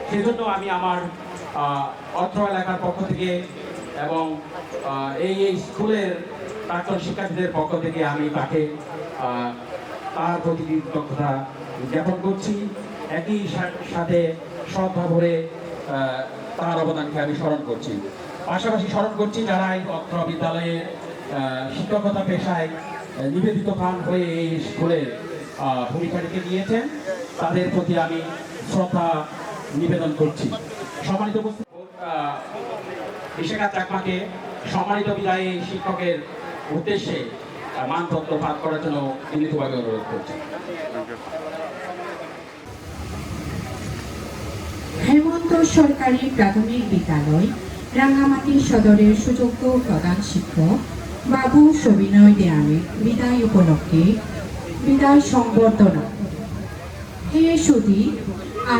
সেজন্য আমি আমার অত্র এলাকার পক্ষ থেকে এবং এই স্কুলের প্রাক্তন শিক্ষার্থীদের পক্ষ থেকে আমি তাকে তার প্রতি কৃতজ্ঞতা জ্ঞাপন করছি। একই সাথে শ্রদ্ধা ভরে তার অবদানকে আমি স্মরণ করছি। পাশাপাশি স্মরণ করছি যারা এই অত্র বিদ্যালয়ের শিক্ষকতা পেশায় নিবেদিত প্রাণ হয়ে এই স্কুলের ভূমিকা রেখে নিয়েছেন, তাদের প্রতি আমি শ্রদ্ধা নিবেদন করছি। সম্মানিত বিশেখা চাকমাকে সম্মানিত বিদায়ী শিক্ষকের উদ্দেশ্যে মানপত্র পাঠ করার জন্য বিনীতভাবে অনুরোধ করছি। হেমন্ত সরকারি প্রাথমিক বিদ্যালয় রাঙ্গামাটি সদরের সুযোগ্য প্রধান শিক্ষক বাবু সবিনয় দেয়ালের বিদায় উপলক্ষে বিদায় সংবর্ধনা। হে সুধী,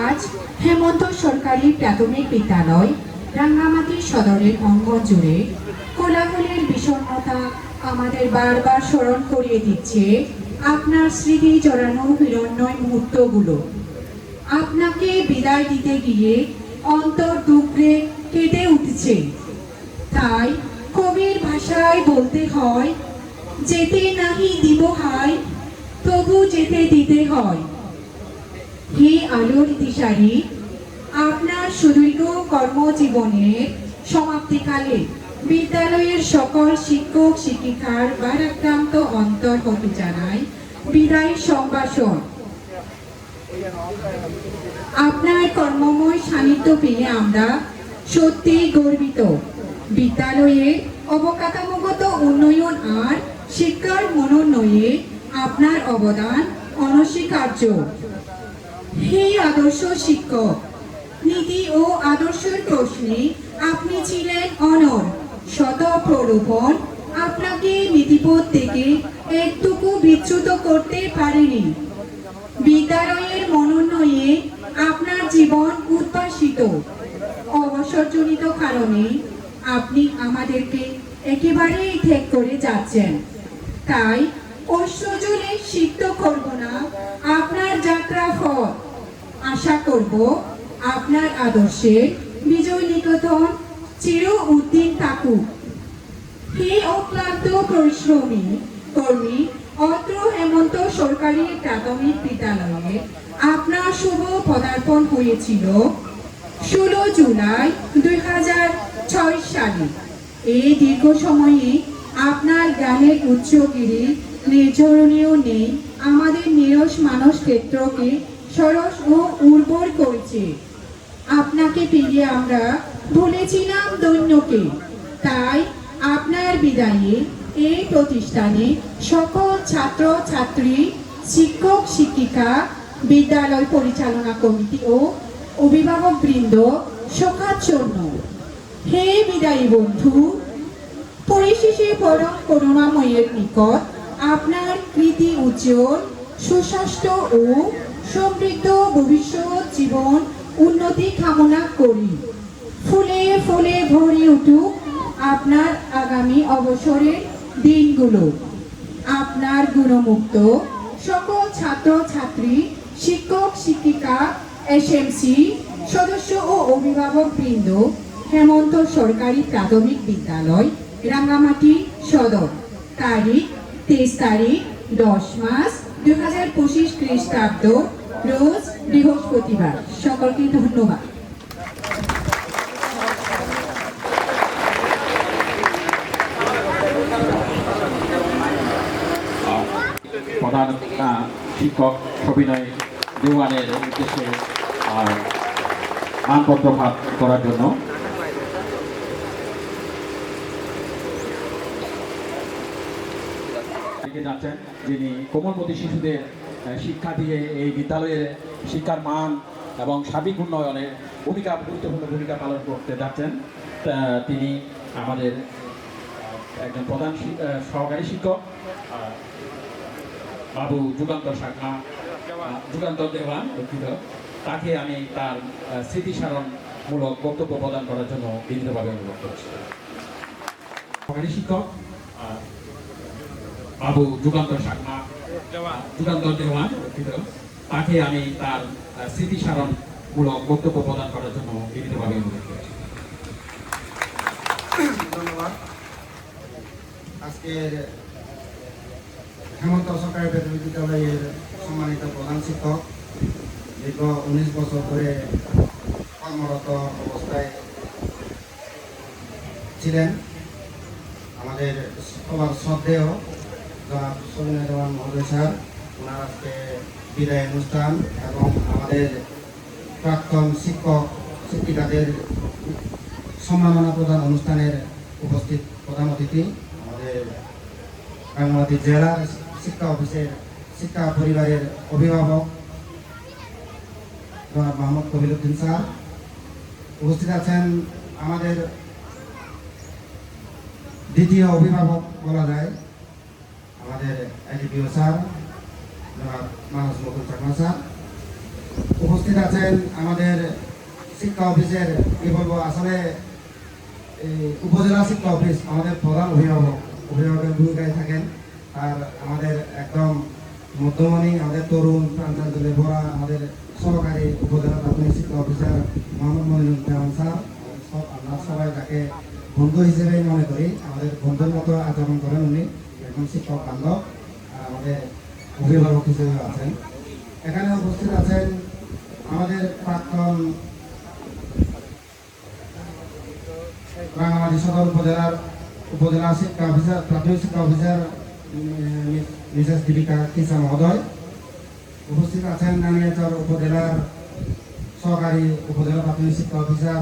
আজ হেমন্ত সরকারি প্রাথমিক বিদ্যালয় রাঙ্গামাটি সদরের অঙ্গন জুড়ে কোলাহলের বিষণ্ণতা আমাদের বারবার স্মরণ করিয়ে দিচ্ছে আপনার স্মৃতি জড়ানো হিরণ্ময় মুহূর্তগুলো। আপনাকে বিদায় দিতে গিয়ে অন্তর দুঃখে কেঁদে উঠছে। তাই কবির ভাষায় বলতে হয়, যেতে নাহি দিব হায় তবু যেতে দিতে হয়। হে আলোর দিশারি, আপনার সুদীর্ঘ কর্মজীবনের সমাপ্তিকালে বিদ্যালয়ের সকল শিক্ষক শিক্ষিকার ভারাক্রান্ত অন্তর হতে জানাই বিদায় সম্ভাষণ। আপনার কর্মময় সান্নিধ্য পেয়ে আমরা সত্যি গর্বিত। বিদ্যালয়ে অবকাঠামোগত উন্নয়ন আর শিক্ষার মনোন্নয়ে আপনার অবদান অনস্বীকার্য। হে আদর্শ শিক্ষক, নীতি ও আদর্শের প্রশ্নে আপনি ছিলেন অনর, শত প্রলোভন আপনাকে নীতিপথ থেকে একটুকু বিচ্যুত করতে পারেনি। বিদ্যালয়ের মনোন্নয়ে আপনার জীবন উদ্ভাসিত। অবসরজনিত কারণে আপনি আমাদেরকে একেবারেই ত্যাগ করে যাচ্ছেন। তাই অশ্রুজলে সিদ্ধ করব না আপনার যাত্রা পথ। আশা করব আপনার আদর্শের বিজয় নিকেতন চির উদ্দিন থাকুক। হে অক্লান্ত পরিশ্রমী কর্মী, অত্র হেমন্ত সরকারি প্রাথমিক বিদ্যালয়ে আপনার শুভ পদার্পণ হয়েছিল 16 জুলাই 2006 সালে। এই দীর্ঘ সময়ে আপনার জ্ঞানের উচ্চগিরি নির্ঝরণীয় নেই আমাদের নিরস মানস ক্ষেত্রকে সরস ও উর্বর করেছে। আপনাকে পেয়ে আমরা ভুলেছিলাম দৈন্যকে। তাই আপনার বিদায়ে এই প্রতিষ্ঠানে সকল ছাত্র ছাত্রী, শিক্ষক শিক্ষিকা, বিদ্যালয় পরিচালনা কমিটি ও অভিভাবক বৃন্দ শোকাচ্ছন্ন। হে বিদায়ী বন্ধু, পরিশেষে পরম করুণাময়ের নিকট আপনার কৃতি উজ্জ্বল, সুস্বাস্থ্য ও সমৃদ্ধ ভবিষ্যৎ জীবন উন্নতি কামনা করি। ফুলে ফুলে ভরে উঠুক আপনার আগামী অবসরের দিনগুলো। আপনার গুণমুক্ত সকল ছাত্র ছাত্রী, শিক্ষক শিক্ষিকা, এসএমসি সদস্য ও অভিভাবক বৃন্দ, হেমন্ত সরকারি প্রাথমিক বিদ্যালয় রাঙ্গামাটি সদর, তারিখ 23 তারিখ 10 মাস 2025 খ্রিস্টাব্দ, রোজ বৃহস্পতিবার। সকলকে ধন্যবাদ। প্রধান শিক্ষক সবিনয় দেওয়ানের উদ্দেশ্যে মানপত্র ভাগ করার জন্য যাচ্ছেন, যিনি কোমলমতি শিশুদের শিক্ষা দিয়ে এই বিদ্যালয়ের শিক্ষার মান এবং সার্বিক উন্নয়নে গুরুত্বপূর্ণ ভূমিকা পালন করতে যাচ্ছেন। তিনি আমাদের একজন প্রধান সহকারী শিক্ষক বাবু যুগান্তর দেওয়ান, দুঃখিত। তাকে আমি তার স্মৃতিসারণমূলক বক্তব্য প্রদান করার জন্য বিনীতভাবে অনুরোধ করছি। সহকারী শিক্ষক বাবু যুগান্তর দেওয়ান, দুঃখিত। তাকে আমি তার স্মৃতিসারণমূলক মূলক বক্তব্য প্রদান করার জন্য বিনীতভাবে অনুরোধ করছি। ধন্যবাদ। আজকের হেমন্ত সরকারি প্রাথমিক বিদ্যালয়ের সম্মানিত প্রধান শিক্ষক, দীর্ঘ 19 বছর ধরে কর্মরত অবস্থায় ছিলেন আমাদের সবার শ্রদ্ধেয় জনাব সবিনয় দেওয়ান মহোদয় স্যার, ওনার আজকে বিদায় অনুষ্ঠান এবং আমাদের প্রাক্তন শিক্ষক শিক্ষিকাদের সম্মাননা প্রদান অনুষ্ঠানের উপস্থিত প্রধান অতিথি আমাদের রাঙ্গামাটি জেলা শিক্ষা অফিসের শিক্ষা পরিবারের অভিভাবক জনাব মোহাম্মদ কবিরউদ্দিন স্যার, উপস্থিত আছেন আমাদের দ্বিতীয় অভিভাবক বলা যায় আমাদের এডিপিও স্যার জনাব মানস মুকুল চাকমা স্যার, উপস্থিত আছেন আমাদের শিক্ষা অফিসের কি বলবো আসলে উপজেলা শিক্ষা অফিস আমাদের প্রধান অভিভাবকের ভূমিকায় থাকেন, আর আমাদের একদম মধ্যমণি আমাদের তরুণ প্রাঞ্চলে ভরা আমাদের সহকারী উপজেলা প্রাথমিক শিক্ষা অফিসার মোহাম্মদ মনিরুজ্জামান স্যার, আমরা সবাই তাকে বন্ধু হিসেবেই মনে করি, আমাদের বন্ধুর মতো আচরণ করেন উনি, একজন শিক্ষক বান্ধব আর আমাদের অভিভাবক হিসেবে আছেন। এখানে উপস্থিত আছেন আমাদের প্রাক্তন রাঙ্গামাটি সদর উপজেলা শিক্ষা অফিসার প্রাথমিক শিক্ষা অফিসার মিসেস দীপিকা কিসা মহোদয়, উপস্থিত আছেন নানিয়াচর উপজেলার সহকারী উপজেলা প্রাথমিক শিক্ষা অফিসার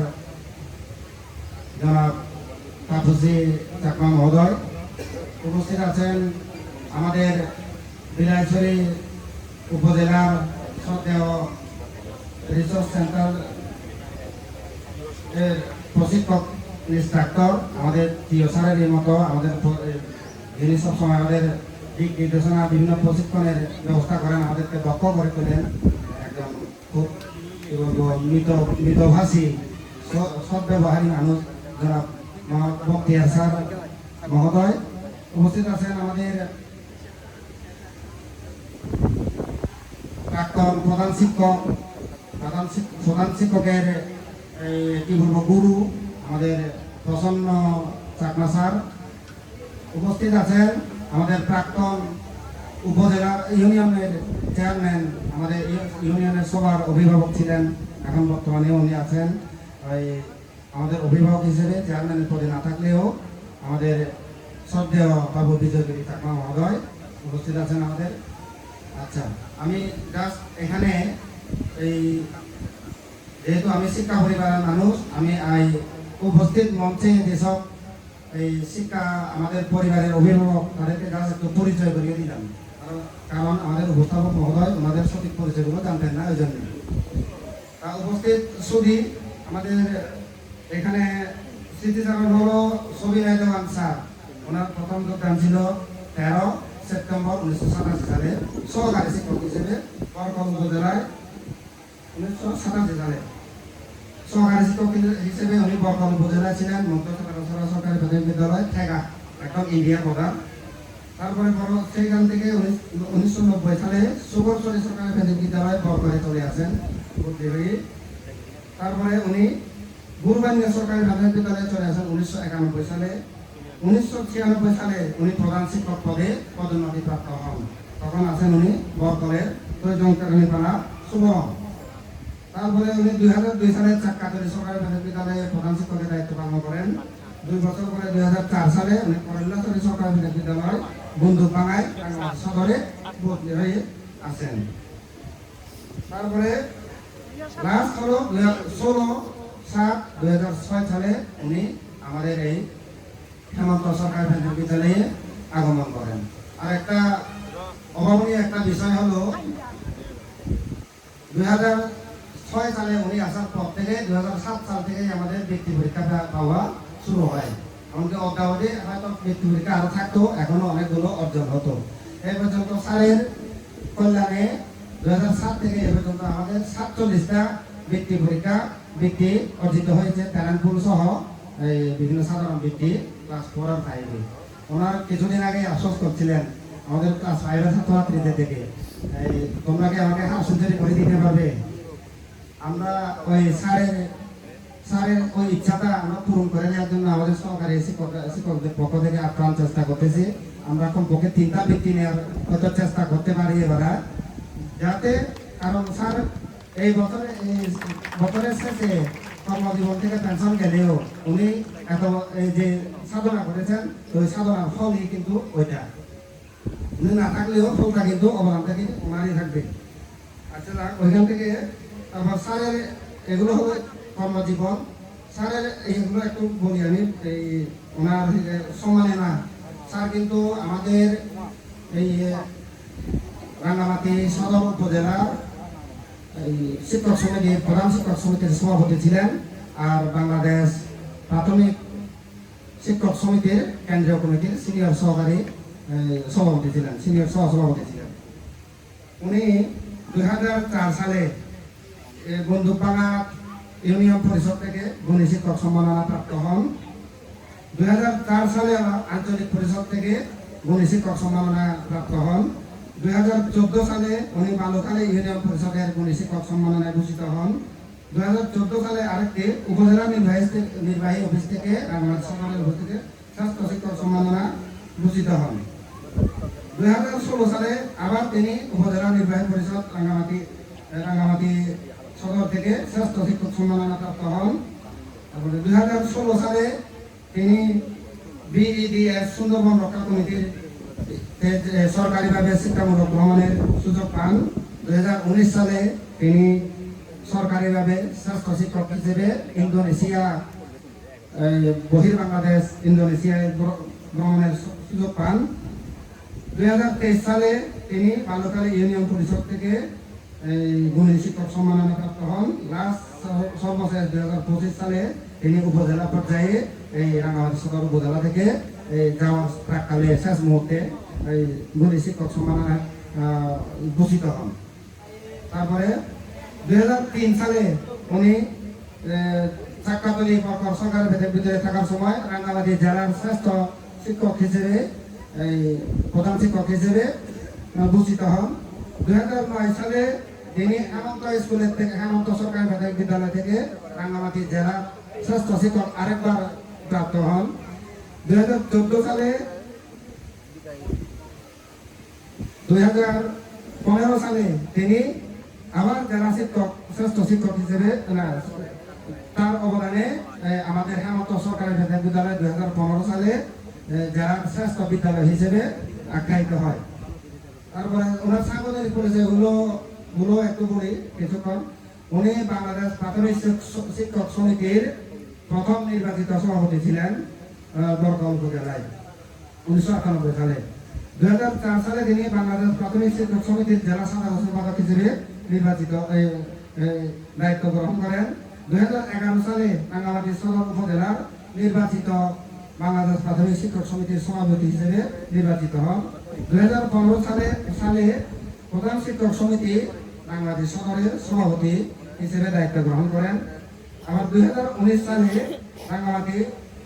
জনাব তাপসী চাকমা মহোদয়, উপস্থিত আছেন আমাদের বিলাইছড়ি উপজেলার শ্রদ্ধেয় রিসোর্স সেন্টার এর প্রশিক্ষক ইনস্ট্রাক্টর আমাদের প্রিয় স্যারের মতো আমাদের যিনি সবসময় আমাদের দিক নির্দেশনা বিভিন্ন প্রশিক্ষণের ব্যবস্থা করেন, আমাদেরকে দক্ষ করে তোলেন, একজন খুব কি বলবো মৃতভাষী সদ্ব্যবহারী মানুষ জনাব বখতিয়ার স্যার মহোদয়, উপস্থিত আছেন আমাদের প্রাক্তন প্রধান শিক্ষকের কি বলবো গুরু আমাদের প্রসন্ন চাকমা স্যার, উপস্থিত আছেন আমাদের প্রাক্তন উপজেলা ইউনিয়নের চেয়ারম্যান, আমাদের ইউনিয়নের সবার অভিভাবক ছিলেন, এখন বর্তমানে উনি আছেন আমাদের অভিভাবক হিসেবে চেয়ারম্যানের পদে না থাকলেও আমাদের শ্রদ্ধেয় বাবু বিজয়গিরি চাকমা মহোদয় উপস্থিত আছেন আমাদের। আচ্ছা, আমি জাস্ট এখানে এই যেহেতু আমি শিক্ষা পরিবারের মানুষ, আমি উপস্থিত মঞ্চে যেসব এই শিক্ষা আমাদের পরিবারের অভিভাবক তাদেরকে জাস্ট একটু পরিচয় করিয়ে দিলাম, কারণ আমাদের উপস্থাপক মহোদয় ওনাদের সঠিক পরিচয়গুলো জানতেন না, ওই জন্য উপস্থিত শুধু আমাদের এখানে স্মৃতিচারণ হলো সবিনয় দেওয়ান স্যার, ওনার প্রথম যোগদান ছিল 13 সেপ্টেম্বর 1987 সালে সহকারী শিক্ষক হিসেবে বরকল উপজেলায় 1987 সালে সহকারী শিক্ষক হিসেবে উনি বরকল উপজেলায় ছিলেন, সরকারি প্রাথমিক বিদ্যালয় ঠেকা একদম ইন্ডিয়া প্রধান। তারপরে সেইখান থেকে 1990 সালে সুগরচরি সরকারি প্রাথমিক বিদ্যালয় বরকলে চলে আসেন ভর্তি হয়ে। তারপরে উনি গুরুবানিয়া সরকারি প্রাথমিক বিদ্যালয়ে চলে আসেন 1991 সালে। 1996 সালে উনি প্রধান শিক্ষক পদে পদোন্নতি প্রাপ্ত হন, তখন আছেন উনি বরকলের তৈজঙ্কারণীপাড়া সুবহ। তারপরে উনি 2002 সালে চাক্কাতলি সরকারি প্রাথমিক বিদ্যালয়ে প্রধান শিক্ষকের দায়িত্ব পালন করেন। 2 বছর পরে 2004 সালে উনি করল্লাচরি সরকারি প্রাথমিক বিদ্যালয় বন্দুকভাঙায় সদরে ভর্তি হয়ে আছেন। তারপরে লাস্ট হলো 16/7/2006 সালে উনি আমাদের এই হেমন্ত সরকারি প্রাথমিক বিদ্যালয়ে আগমন করেন। আর একটা অভাবনীয় একটা বিষয় হলো 2006 সালে উনি আসার পর থেকে 2007 সাল থেকে আমাদের বৃত্তি পরীক্ষা পাওয়া শুরু হয়। এমনকি অদ্যাবধি হয়তো বৃত্তি পরীক্ষা আরো থাকতো, এখনো অনেকগুলো অর্জন হতো। এই পর্যন্ত স্যারের কল্যাণে 2007 থেকে এ পর্যন্ত আমাদের 47টা বৃত্তি অর্জিত হয়েছে, ট্যালেন্টপুল সহ এই বিভিন্ন সাধারণ বৃত্তি ক্লাস 4 আর 5। ওনার কিছুদিন আগে আশ্বস্ত করছিলেন আমাদের ক্লাস 5 এর ছাত্রছাত্রীদের থেকে, তোমরা কি আমাকে হাফ সেঞ্চুরি করে দিতে পারবে? আমরা ওই স্যারের ওই ইচ্ছাটা আমরা পূরণ করে নেওয়ার জন্য আমাদের সহকারী শিক্ষকদের পক্ষ থেকে আপ্রাণ চেষ্টা করতেছি। আমরা কমপক্ষে 3টা বৃত্তি নেওয়ার হয়তো চেষ্টা করতে পারি এবার, যাতে কারণ স্যার এই বছরের শেষে কর্মজীবন থেকে পেনশন গেলেও উনি এত এই যে সাধনা করেছেন, ওই সাধনার ফলই কিন্তু ওইটা, উনি না থাকলেও ফলটা কিন্তু অবদানটা কিন্তু ওনারই থাকবে। আচ্ছা, ওইখান থেকে তারপর স্যারের এগুলো হলো কর্মজীবন। স্যারের এইগুলো একটু বলি আমি, এই ওনার সম্মানে না, স্যার কিন্তু আমাদের এই রাঙ্গামাটি সদর উপজেলার এই শিক্ষক সমিতির প্রধান শিক্ষক সমিতির সভাপতি ছিলেন, আর বাংলাদেশ প্রাথমিক শিক্ষক সমিতির কেন্দ্রীয় কমিটির সিনিয়র সহকারী সভাপতি ছিলেন, সিনিয়র সহসভাপতি ছিলেন। উনি 2004 সালে বন্দুকভাঙা ইউনিয়ন পরিষদ থেকে গুণী শিক্ষক সম্মাননা প্রাপ্ত হন। 2004 সালে আঞ্চলিক পরিষদ থেকে গুণী শিক্ষক সম্মাননা প্রাপ্ত হন। 2014 সালে উনি বালুখালী ইউনিয়ন পরিষদের গুণী শিক্ষক সম্মাননায় ভূষিত হন। 2014 সালে আরেকটি উপজেলা নির্বাহী অফিস থেকে রাঙ্গামাটি সদরের অফিস থেকে স্বাস্থ্য শিক্ষক সম্মাননা ভূষিত হন। 2016 সালে আবার তিনি উপজেলা নির্বাহী পরিষদ রাঙ্গামাটি সদর থেকে স্বাস্থ্য শিক্ষক সম্মাননা প্রাপ্ত হন। তারপরে 2016 সালে তিনি বিইডিএস সুন্দরবন রক্ষা কমিটির সরকারিভাবে শিক্ষামূলক ভ্রমণের সুযোগ পান। 2019 সালে তিনি সরকারিভাবে স্বাস্থ্য শিক্ষক হিসেবে ইন্দোনেশিয়া, বহির্বাংলাদেশ ইন্দোনেশিয়ায় ভ্রমণের সুযোগ পান। 2023 সালে তিনি বালুখালী ইউনিয়ন পরিষদ থেকে গুণী শিক্ষক সম্মাননা প্রাপ্ত হন। সর্বশেষ 2025 সালে তিনি উপজেলা পর্যায়ে এই রাঙ্গামাটি সদর উপজেলা থেকে যাওয়ার প্রাককালে শেষ মুহূর্তে এই গুণী শিক্ষক সম্মাননা ভূষিত হন। তারপরে 2003 সালে উনি চাকরাতলী প্রকল্প সরকারের ভিতরে থাকার সময় রাঙ্গামাটি জেলার শ্রেষ্ঠ শিক্ষক হিসেবে প্রধান শিক্ষক হিসেবে ভূষিত হন। 2009 সালে তিনি হেমন্ত স্কুলের থেকে, হেমন্ত সরকারি প্রাথমিক বিদ্যালয় থেকে রাঙ্গামাটি জেলার শ্রেষ্ঠ শিক্ষক আরেকবার প্রাপ্ত হন। 2014 সালে 2015 সালে তিনি আবার জেলা শিক্ষক শ্রেষ্ঠ শিক্ষক হিসেবে তার অবদানে আমাদের হেমন্ত সরকারি প্রাথমিক বিদ্যালয় 2015 সালে জেলার শ্রেষ্ঠ বিদ্যালয় হিসেবে আখ্যায়িত হয়। তারপরে ওনার সাংগঠনিক পরিচয়গুলো একটু বলি কিছুক্ষণ। উনি বাংলাদেশ প্রাথমিক শিক্ষক সমিতির প্রথম নির্বাচিত সভাপতি ছিলেন বরকল উপজেলায় 1998 সালে। 2004 সালে তিনি বাংলাদেশ প্রাথমিক শিক্ষক সমিতির জেলা সাধারণ সম্পাদক হিসেবে নির্বাচিত দায়িত্ব গ্রহণ করেন। 2011 সালে রাঙ্গামাটি সদর উপজেলার নির্বাচিত বাংলাদেশ প্রাথমিক শিক্ষক সমিতির সভাপতি হিসেবে নির্বাচিত হন। 2015 সালে প্রধান শিক্ষক সমিতি বাংলাদেশ সদরের সভাপতি হিসেবে দায়িত্ব গ্রহণ করেন। আবার 2019 সালে রাঙ্গামাটি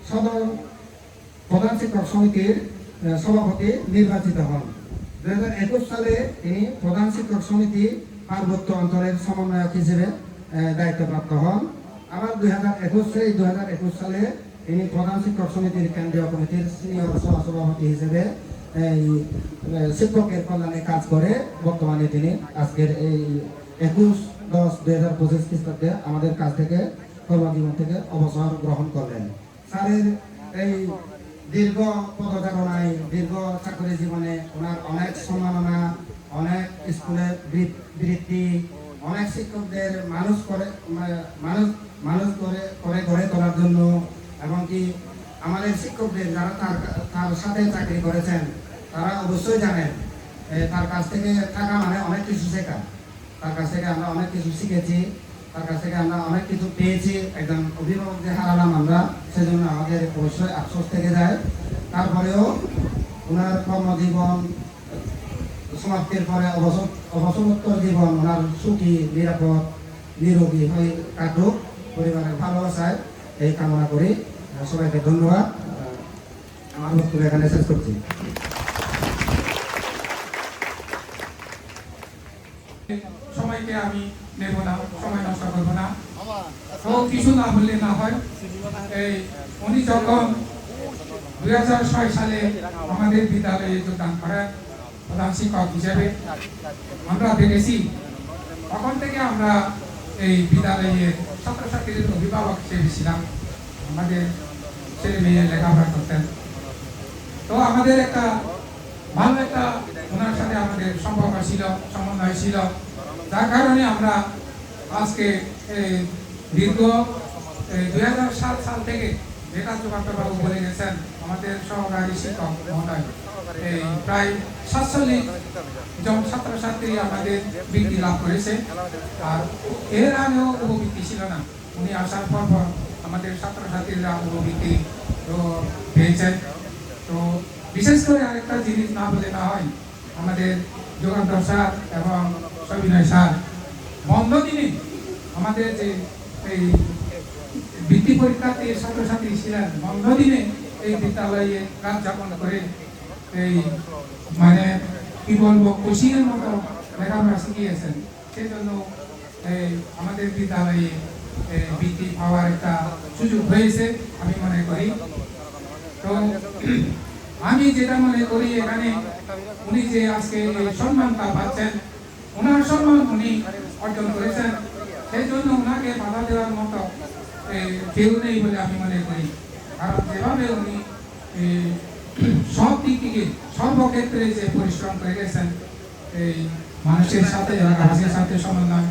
সদর প্রধান শিক্ষক সমিতির সভাপতি নির্বাচিত হন। 2021 সালে তিনি প্রধান শিক্ষক সমিতি পার্বত্য অঞ্চলের সমন্বয়ক হিসেবে দায়িত্বপ্রাপ্ত হন। আবার 2021 সালে তিনি প্রধান শিক্ষক সমিতির কেন্দ্রীয় কমিটির সিনিয়র সভাপতি হিসেবে শিক্ষকের কল্যাণে কাজ করে বর্তমানে তিনি আজকের এই 21/10/2025 খ্রিস্টাব্দে আমাদের কাছ থেকে কর্মজীবন থেকে অবসর গ্রহণ করলেন। স্যারের এই দীর্ঘ পদচারণায়, দীর্ঘ চাকরি জীবনে ওনার অনেক সম্মাননা, অনেক স্কুলের বৃত্তি, অনেক শিক্ষকদের মানুষ করে গড়ে তোলার জন্য, এবং কি আমাদের শিক্ষকদের যারা তার সাথে চাকরি করেছেন তারা অবশ্যই জানেন তার কাছ থেকে থাকা মানে অনেক কিছু শেখা। তার কাছ থেকে আমরা অনেক কিছু শিখেছি, তার কাছ থেকে আমরা অনেক কিছু পেয়েছি। একজন অভিভাবক যে হারালাম আমরা, সেজন্য আমাদের অবশ্যই আফসোস থেকে যায়। তারপরেও ওনার কর্মজীবন সমাপ্তির পরে অবসরোত্তর জীবন ওনার সুখী, নিরাপদ, নিরোগী হয়ে কাটুক, পরিবারের ভালোবাসায় এই কামনা করি। সবাইকে ধন্যবাদ। আমার বক্তব্য এখানে শেষ করছি। সময়কে আমি নেব না, সময় নষ্ট করবো না। তো কিছু না বললে না হয়, এই উনি যখন 2006 সালে আমাদের বিদ্যালয়ে যোগদান করেন প্রধান শিক্ষক হিসেবে, আমরা দেখেছি তখন থেকে আমরা এই বিদ্যালয়ে ছাত্রছাত্রীদের অভিভাবক হিসেবে ছিলাম। আমাদের ছেলে মেয়ে লেখাপড়া করতেন, তো আমাদের একটা ভালো একটা ওনার সাথে আমাদের সম্পর্ক ছিল, সমন্বয় ছিল, যার কারণে আমরা আজকে দীর্ঘ 2007 সাল থেকে যেটা যোগান্তবাবু বলে গেছেন আমাদের সহকারী শিক্ষক মহোদয়, এই প্রায় 47 জন ছাত্রছাত্রী আমাদের বৃত্তি লাভ করেছে। আর এর আগেও উপবৃত্তি ছিল না, উনি আসার পর আমাদের ছাত্রছাত্রীরা উপবৃত্তি পেয়েছেন। তো বিশেষ করে আরেকটা জিনিস না বলে না হয়, আমাদের যোগান্তর স্যার এবং সবিনয় স্যার বন্ধ দিনে আমাদের যে এই বৃত্তি পরীক্ষার্থী ছাত্রছাত্রী ছিলেন, বন্ধ দিনে এই বিদ্যালয়ে কাজ যাপন করে এই মানে কি বলবো কোচিংয়ের মতো লেখাপড়া শিখিয়েছেন। সেই জন্য এই আমাদের বিদ্যালয়ে বৃত্তি পাওয়ার একটা সুযোগ হয়েছে আমি মনে করি। তো আমি যেটা মনে করি এখানে উনি যে আজকে সম্মানটা পাচ্ছেন, ওনার সম্মান উনি অর্জন করেছেন, সেই জন্য ওনাকে বাধা দেওয়ার মতো কেউ নেই বলে আমি মনে করি। কারণ যেভাবে উনি সব দিক থেকে সর্বক্ষেত্রে যে পরিশ্রম করে গেছেন, এই মানুষের সাথে এলাকাবাসীর সাথে সমন্বয়,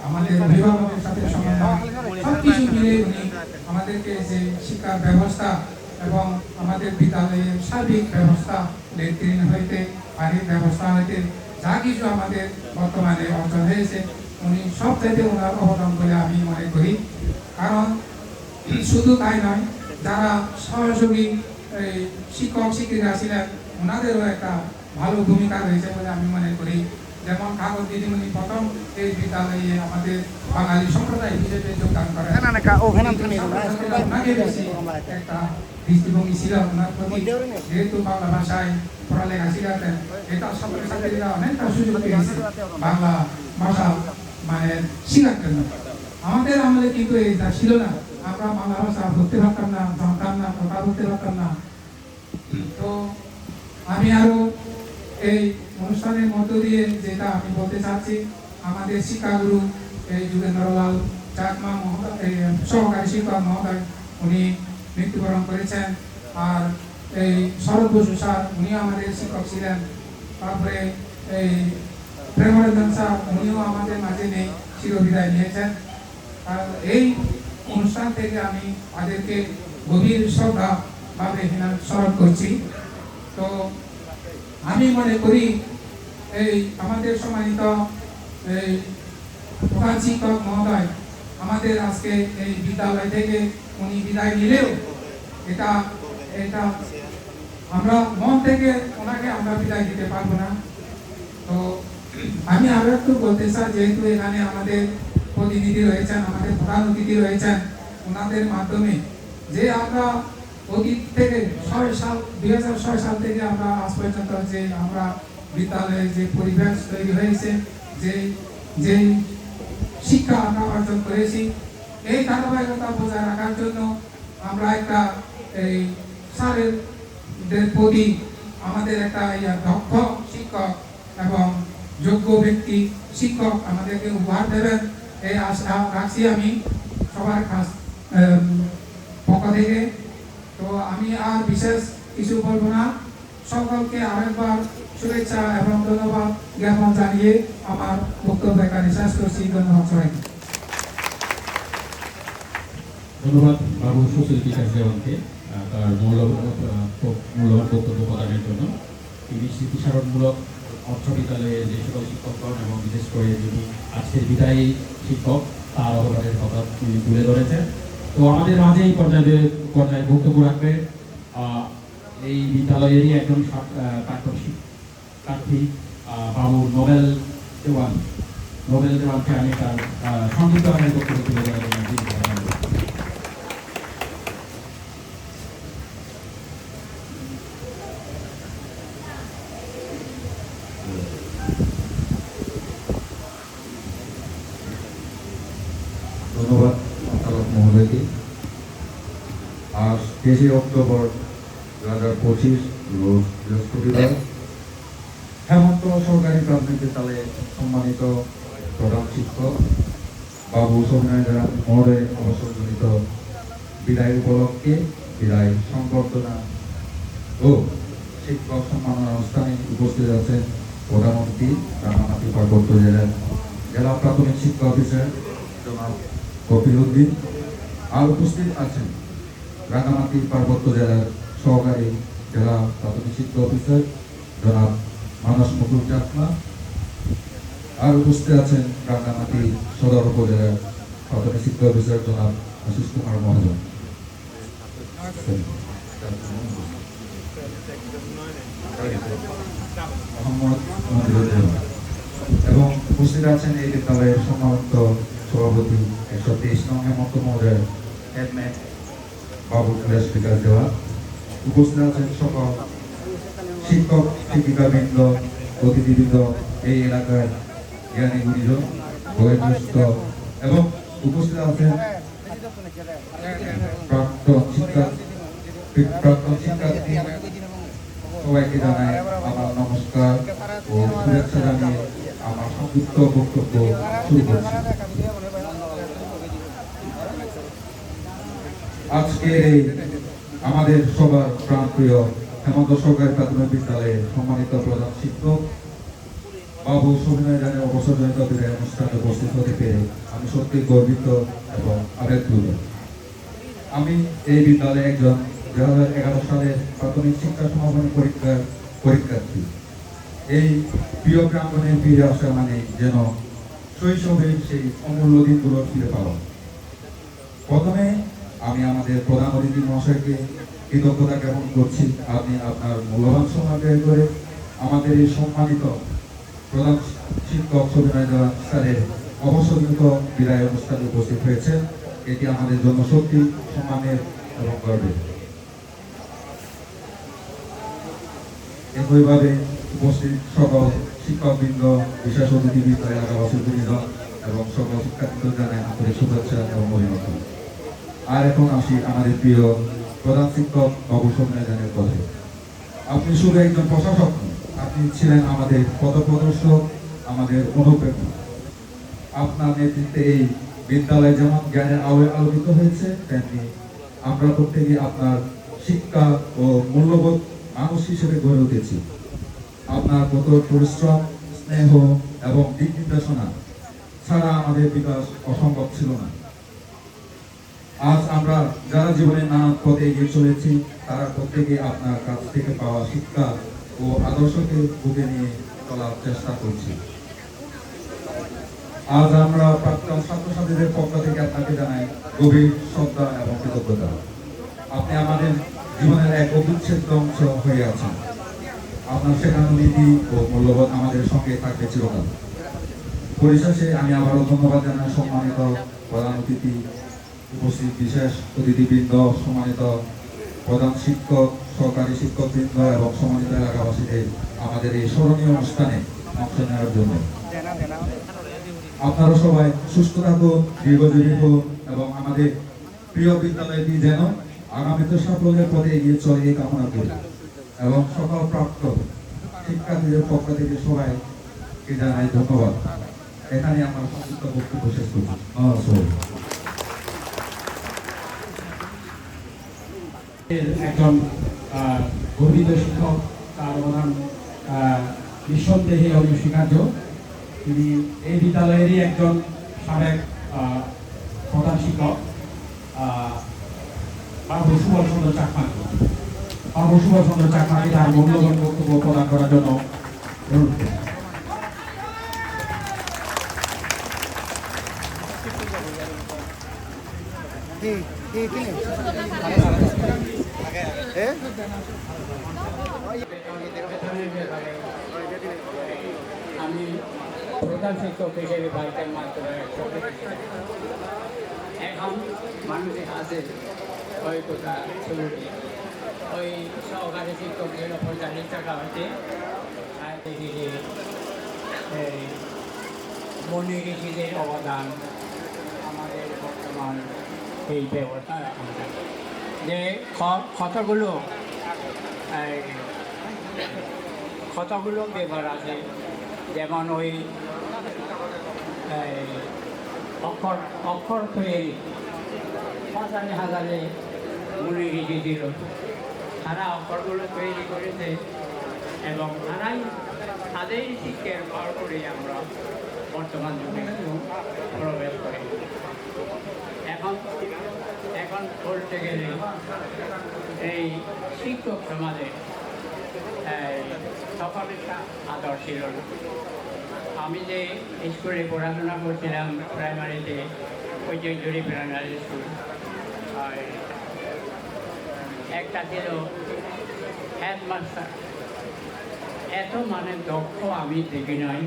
আমাদের অভিভাবকের সাথে সমন্বয়, সব কিছু মিলে উনি আমাদেরকে যে শিক্ষার ব্যবস্থা এবং আমাদের বিদ্যালয়ের সার্বিক ব্যবস্থা, লেট্রিন হইতে পানির ব্যবস্থা হইতে যা কিছু আমাদের বর্তমানে অর্জন হয়েছে, উনি সব চাইতে ওনার অবদান বলে আমি মনে করি। কারণ শুধু তাই নয়, যারা সহযোগী শিক্ষক শিক্ষিকা ছিলেন ওনাদেরও একটা ভালো ভূমিকা রয়েছে বলে আমি মনে করি। যেমন কাগজ দিদিমণি প্রথম এই বিদ্যালয়ে আমাদের বাঙালি সম্প্রদায় হিসেবে যোগদান করেন, একটা দৃষ্টিভঙ্গি ছিল ওনার প্রতি, যেহেতু বাংলা ভাষায় পড়ালেখা শিখাতেন, এটা ছাত্রছাত্রীরা অনেকটা সুযোগ পেয়েছে বাংলা ভাষা মানে শিখার জন্য। আমাদের আমলে কিন্তু এইটা ছিল না, আমরা বাংলা ভাষা বলতে পারতাম না, জানতাম না, কথা বলতে পারতাম না। তো আমি আরো এই অনুষ্ঠানের মধ্য দিয়ে যেটা আমি বলতে চাচ্ছি, আমাদের শিক্ষাগুরু এই যুগেন্দ্রলাল চাকমা মহোদয়, সহকারী শিক্ষক মহোদয়, উনি মৃত্যুবরণ করেছেন। আর এই শরৎ বসু স্যার, উনি আমাদের শিক্ষক ছিলেন। তারপরে এই প্রেমরঞ্জন স্যার, উনিও আমাদের মাঝে নেই, চিরবিদায় নিয়েছেন। আর এই অনুষ্ঠান থেকে আমি তাদেরকে গভীর শ্রদ্ধা ভাবে স্মরণ করছি। তো আমি মনে করি এই আমাদের সম্মানিত এই প্রধান শিক্ষক মহোদয় আমাদের আজকে এই বিদ্যালয় থেকে উনি বিদায় নিলেও এটা এটা আমরা মন থেকে ওনাকে আমরা বিদায় দিতে পারবো না। তো আমি আরো একটু বলতে চাই, যেহেতু এখানে আমাদের প্রতিনিধি রয়েছেন, আমাদের প্রধান অতিথি রয়েছেন, ওনাদের মাধ্যমে যে আমরা অতীত থেকে 2006 সাল থেকে আমরা আজ পর্যন্ত যে আমরা বিদ্যালয়ে যে পরিবেশ তৈরি হয়েছে, যে শিক্ষা আমরা অর্জন করেছি, এই ধারাবাহিকতা বজায় রাখার জন্য আমরা একটা এই স্যারেদের প্রতি আমাদের একটা দক্ষ শিক্ষক এবং যোগ্য ব্যক্তি শিক্ষক আমাদেরকে উপহার দেবেন এই আশা রাখছি আমি সবার পক্ষ থেকে। তো আমি আর বিশেষ কিছু বলবো না, সকলকে আরেকবার শুভেচ্ছা এবং ধন্যবাদ জ্ঞাপন জানিয়ে আমার বক্তব্য এখানে শেষ করছি। ধন্যবাদ সবাইকে। ধন্যবাদ বাবু সুশীল বিকাশ দেওয়ানকে তার মূল্যবান বক্তব্য প্রদানের জন্য। তিনি স্মৃতিস্মারণমূলক অর্থ বিদ্যালয়ে যে সকল শিক্ষকগণ এবং বিশেষ করে যিনি আজকের বিদায়ী শিক্ষক তার অবদানের কথা তিনি তুলে ধরেছেন। তো আমাদের মাঝে এই পর্যায়ে বক্তব্য রাখবে এই বিদ্যালয়েরই একজন প্রাক্তন শিক্ষার্থী বাবু নোবেল দেওয়ানকে আমি তার সংক্ষিপ্ত আকারে বক্তব্য তুলে দেওয়ার জন্য ধন্যবাদ চালক মহোদয়কে। আজ 23 অক্টোবর 2025 রোজ বৃহস্পতিবার হেমন্ত সরকারি প্রাথমিক বিদ্যালয়ে সম্মানিত প্রধান শিক্ষক বাবু সবিনয় মহোদয়ের অবসরজনিত বিদায় উপলক্ষে বিদায় সংবর্ধনা ও শিক্ষক সম্মাননা অনুষ্ঠানে উপস্থিত আছেন প্রধানমন্ত্রী রাঙামাটি পার্বত্য জেলার জেলা প্রাথমিক শিক্ষা অফিসার জনাব কপিল উদ্দিন, আর উপস্থিত আছেন রাঙামাটি পার্বত্য জেলার সহকারী জেলা প্রাথমিক শিক্ষা অফিসার জনাব মানস মুকুল চাকমা, আর উপস্থিত আছেন রাঙামাটি সদর উপজেলার প্রাথমিক শিক্ষা অফিসার জনাব আশিস কুমার মহাজন, মোহাম্মদ মনিরুজ্জামান, এবং উপস্থিত আছেন এই বিদ্যালয়ের সম্মানিত সভাপতি 123 নং হেমন্ত মহোদয় হেডম্যান বাবু কুলাস বিকাশ দেওয়া। উপস্থিত আছেন সকল শিক্ষক শিক্ষিকাবৃন্দ, অতিথিবৃন্দ, এই এলাকার জ্ঞানী গুণীজন, বয়োজ্যেষ্ঠ, এবং উপস্থিত আছেন প্রাক্তন শিক্ষার্থী। সবাইকে জানাই আমার নমস্কার ও শুভেচ্ছা জানিয়ে আমার সংক্ষিপ্ত বক্তব্য শুরু করছি। আজকের এই আমাদের সবার প্রাণপ্রিয় হেমন্ত সরকারি প্রাথমিক বিদ্যালয়ের সম্মানিত প্রধান শিক্ষক বাবু সবিনয় রায়ের অবসরজনিত বিদায় অনুষ্ঠানে উপস্থিত হতে পেরে আমি সত্যি গর্বিত এবং আবেগপ্রবণ। আমি এই বিদ্যালয়ে একজন 2011 সালের প্রাথমিক শিক্ষা সমাপনী পরীক্ষার পরীক্ষার্থী। এই প্রিয় প্রাঙ্গণে ফিরে আসা মানে যেন শৈশবের সেই অমূল্য দিনগুলো ফিরে পাওয়া। প্রথমে আমি আমাদের প্রধান অতিথি মহাশয়কে কৃতজ্ঞতা জ্ঞাপন করছি, আপনি আপনার মূল্যবান সময় ব্যয় করে আমাদের এই সম্মানিত প্রধান শিক্ষক সবিনয় স্যারের অবসরজনিত বিদায় অনুষ্ঠানে উপস্থিত হয়েছেন। এটি আমাদের জন্য সত্যি সম্মানের এবং গর্বের। একইভাবে উপস্থিত সকল শিক্ষকবৃন্দ, বিশেষ অতিথিবৃন্দ, এলাকাবাসী গুণীজন এবং সকল শিক্ষার্থীদের জানাই আন্তরিক শুভেচ্ছা এবং অভিনন্দন। আর এখন আসি আমাদের প্রিয় প্রধান শিক্ষক বাবু সবিনয় জানের কথায়। আপনি শুধু একজন প্রশাসক নন, আপনি ছিলেন আমাদের পথপ্রদর্শক, আমাদের অনুপ্রেরণা। আপনার নেতৃত্বে এই বিদ্যালয় যেমন জ্ঞানের আলোয় আলোকিত হয়েছে, তেমনি আমরা প্রত্যেকে আপনার শিক্ষা ও মূল্যবোধ মানুষ হিসেবে গড়ে উঠেছি। আপনার কঠোর পরিশ্রম, স্নেহ এবং দিক নির্দেশনা ছাড়া আমাদের বিকাশ অসম্ভব ছিল না। আজ আমরা যারা জীবনে নানান পথে এগিয়ে চলেছি, তারা প্রত্যেকে আপনার কাছ থেকে পাওয়া শিক্ষা ও আদর্শকে বুকে নিয়ে চলার চেষ্টা করছি। আজ আমরা প্রাক্তন ছাত্রছাত্রীদের পক্ষ থেকে আপনাকে জানাই গভীর শ্রদ্ধা এবং কৃতজ্ঞতা। আপনি আমাদের জীবনের এক অবিচ্ছেদ্য অংশ হয়ে আছেন। আপনার শেখানো নীতি ও মূল্যবোধ আমাদের সঙ্গে থাকবে চিরকাল। পরিশেষে আমি আবারও ধন্যবাদ জানাই সম্মানিত প্রধান অতিথি, উপস্থিত বিশেষ অতিথিবৃন্দ, সম্মানিত প্রধান শিক্ষক, সহকারী শিক্ষকবৃন্দ এবং সম্মানিত এলাকাবাসীদের আমাদের এই স্মরণীয় অনুষ্ঠানে অংশ নেওয়ার জন্য। আপনারা সবাই সুস্থ থাকুন, দীর্ঘজীবী হোক এবং আমাদের প্রিয় বিদ্যালয়টি যেন আগামীতে সাফল্যের পথে এগিয়ে চলে এই কামনা করি এবং সকল প্রাপ্ত শিক্ষার্থীদের পক্ষ থেকে সবাইকে জানাই ধন্যবাদ। এখানে আমার সংক্ষিপ্ত বক্তব্য শেষ করছি। একজন গর্বিত শিক্ষক, তার অবদান নিঃসন্দেহে অনস্বীকার্য। তিনি এই বিদ্যালয়েরই একজন সাবেক প্রধান শিক্ষক বাবু সুভাষ চন্দ্র চাকমাকে। বাবু সুভাষ চন্দ্র চাকমাকে তার মূল্যবান বক্তব্য প্রদান করার জন্য অনুরোধ করি। আমি প্রধান শিক্ষক হিসেবে বাড়িতে মাত্র এখন মানুষের কাছে ওই কথা শুরুটি ওই সহকারী শিক্ষকদের ওপর জানিয়ে থাকা হয়েছে। আর দেখি যে মনি ঋষিদের অবদান আমাদের আর এই ব্যবস্থা যে কতগুলো এই কতগুলো ব্যাপার আছে, যেমন ওই এই অক্ষর অক্ষর তৈরি হাজারে হাজারে মুনি ঋষি ছিল, তারা অক্ষরগুলো তৈরি করেছে এবং তারাই তাদের শিক্ষার পার করে আমরা বর্তমান যুগে প্রবেশ করি। এখন এখন বলতে গেলে এই শিক্ষক সমাজে তখন একটা আদর ছিল না। আমি যে স্কুলে পড়াশোনা করছিলাম প্রাইমারিতে, ওই যে জুড়ি প্রাইমারি স্কুল, আর একটা ছিল হেডমাস্টার, এত মানে দক্ষ আমি দেখি নাই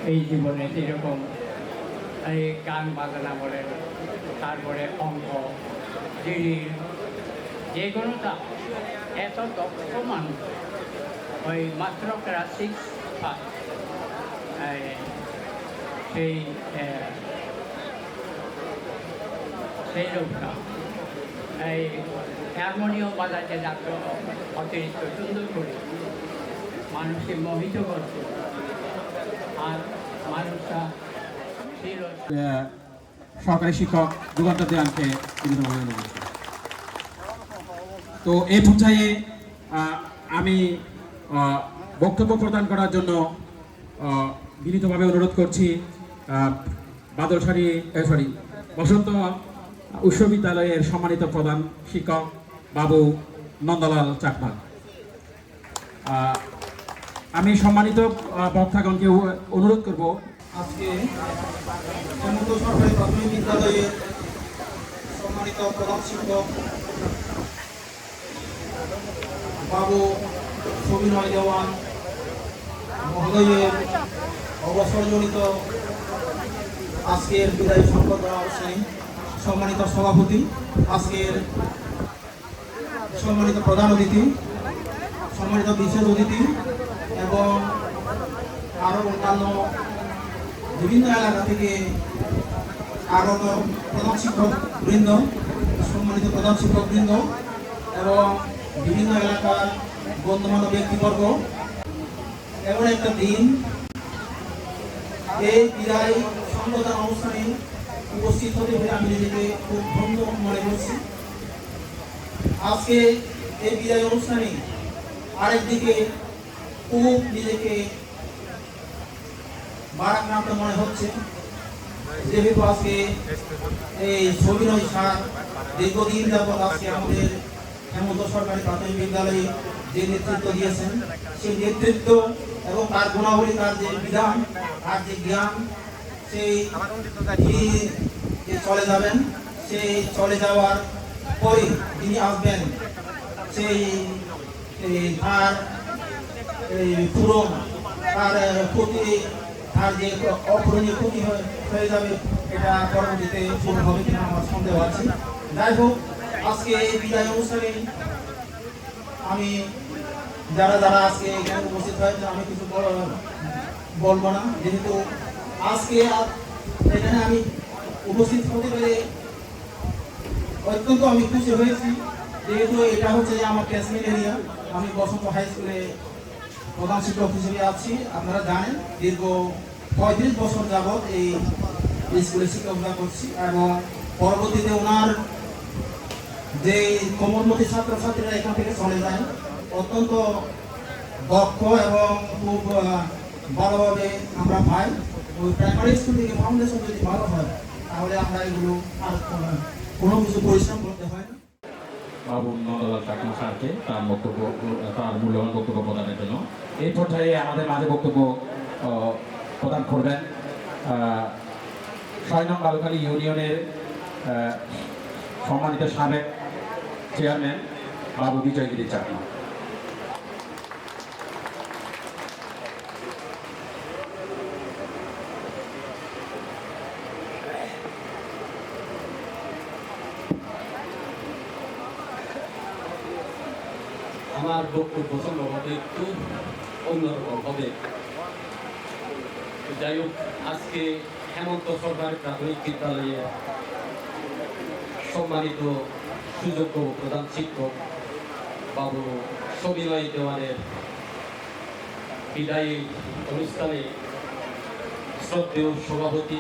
এই জীবনে। যেরকম এই গান বাজনা বলেন, তারপরে অঙ্ক, যে কোনোটা এত দক্ষ মানুষ, ওই মাত্র ক্লাস 6 পাস, সেই লোকটা এই হারমোনিয়াম বাজাতে যাত অতিরিক্ত সুন্দর করে, মানুষকে মোহিত করত, আর মানুষটা ছিল সহকারী শিক্ষক যুগান্তর দেওয়ানকে বিনীতভাবে অনুরোধ করছি। তো এই পর্যায়ে আমি বক্তব্য প্রদান করার জন্য বিনীতভাবে অনুরোধ করছি বসন্ত উচ্চ বিদ্যালয়ের সম্মানিত প্রধান শিক্ষক বাবু নন্দলাল চাকমা। আমি সম্মানিত বক্তাগণকে অনুরোধ করব আজকে হেমন্ত সরকারি প্রাথমিক বিদ্যালয়ের সম্মানিত প্রধান শিক্ষক বাবু সবিনয় দেওয়ান মহোদয়ের অবসরজনিত আজকের বিদায়ী সম্পাদক অনুষ্ঠানে সম্মানিত সভাপতি, আজকের সম্মানিত প্রধান অতিথি, সম্মানিত বিশেষ অতিথি এবং আরও অন্যান্য বিভিন্ন এলাকা থেকে আগত প্রধান শিক্ষক বৃন্দ, সম্মানিত প্রধান শিক্ষক বৃন্দ এবং বিভিন্ন এলাকার গণ্যমান্য ব্যক্তিবর্গ, এমন একটা দিন এই বিদায় সংবর্ধনা অনুষ্ঠানে উপস্থিত হতে পেরে আমি নিজেকে খুব ধন্য মনে করছি। আজকে এই বিদায় অনুষ্ঠানে আরেকদিকে খুব নিজেকে বারাক্রান্ত মনে হচ্ছে, যেহেতু আজকে এই সবিনয় স্যার দীর্ঘদিন যাবৎ আজকে আমাদের হেমন্ত সরকারি প্রাথমিক বিদ্যালয়ে যে নেতৃত্ব দিয়েছেন, সেই নেতৃত্ব এবং তার গুণাবলী, তার যে বিধান, তার যে জ্ঞান, সেই চলে যাবেন। সেই চলে যাওয়ার পরে যিনি আসবেন, সেই তার পূরণ, তার ক্ষতি, তার যে অপূরণীয় ক্ষতি হয়ে যাবে, এটা পরবর্তীতে পূরণ হবে কিনা আমার সন্দেহ আছে। যাই হোক, আজকে এই বিদায় অনুষ্ঠানে আমি যারা যারা আজকে এখানে উপস্থিত হয়েছে, আমি কিছু বলবো না, যেহেতু আজকে এখানে আমি উপস্থিত হতে পেরে অত্যন্ত আমি খুশি হয়েছি। যেহেতু এটা হচ্ছে যে আমার ক্যাশমেন্ট এরিয়া, আমি বসন্ত হাই স্কুলে প্রধান শিক্ষক হিসেবে আছি। আপনারা জানেন দীর্ঘ 35 বছর যাবৎ এই স্কুলে শিক্ষকতা করছি এবং পরবর্তীতে ওনার যে কোমলমতি ছাত্রছাত্রীরা এখান থেকে চলে যায়, অত্যন্ত দক্ষ এবং খুব ভালোভাবে আমরা পাই। ওই প্রাইমারি স্কুল থেকে ফাউন্ডেশন যদি ভালো হয়, তাহলে আমরা এগুলো আর কোনো কিছু পরিশ্রম করতে হয় না। বাবু নন্দলাল চাকমা স্যারকে তার মূল্যবান বক্তব্য প্রদানের জন্য। এই পর্যায়ে আমাদের মাঝে বক্তব্য প্রদান করবেন 6 নং বালুখালী ইউনিয়নের সম্মানিত সাবেক চেয়ারম্যান বাবু বিজয়গিরি চাকমা। আমার বক্তব্য সম্ভবত একটু অন্যরকম হবে। যাই হোক, আজকে হেমন্ত সরকারি প্রাথমিক বিদ্যালয়ে সম্মানিত সুযোগ্য প্রধান শিক্ষক বাবু সবিনয় দেওয়ানের বিদায়ী অনুষ্ঠানে শ্রদ্ধেয় সভাপতি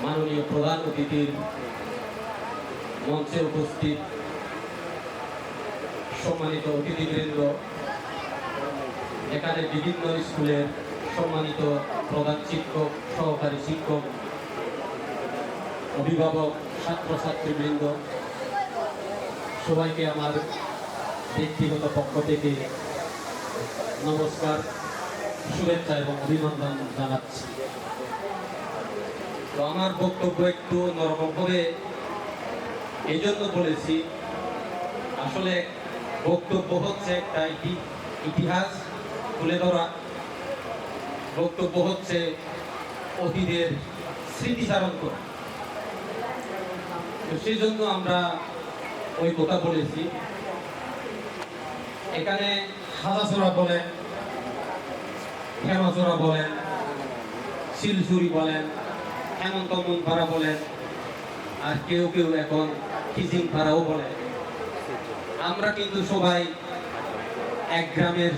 মাননীয় প্রধান অতিথির মঞ্চে উপস্থিত সম্মানিত অতিথিবৃন্দ, এখানে বিভিন্ন স্কুলের সম্মানিত প্রধান শিক্ষক, সহকারী শিক্ষক, অভিভাবক, ছাত্রছাত্রীবৃন্দ, সবাইকে আমার ব্যক্তিগত পক্ষ থেকে নমস্কার, শুভেচ্ছা এবং অভিনন্দন জানাচ্ছি। তো আমার বক্তব্য একটু নরম হবে এই জন্য বলেছি, আসলে বক্তব্য হচ্ছে একটা ইতিহাস তুলে ধরা, বক্তব্য হচ্ছে অতীতের স্মৃতিচারণ করা। তো সেই জন্য আমরা ওই কথা বলেছি। এখানে হাজাচোরা বলেন, হেমাচোরা বলেন, শিলচুরি বলেন, হেমন্ত মনপাড়া বলেন, আর কেউ কেউ এখন খিজিং পাড়াও বলেন। আমরা কিন্তু সবাই এক গ্রামের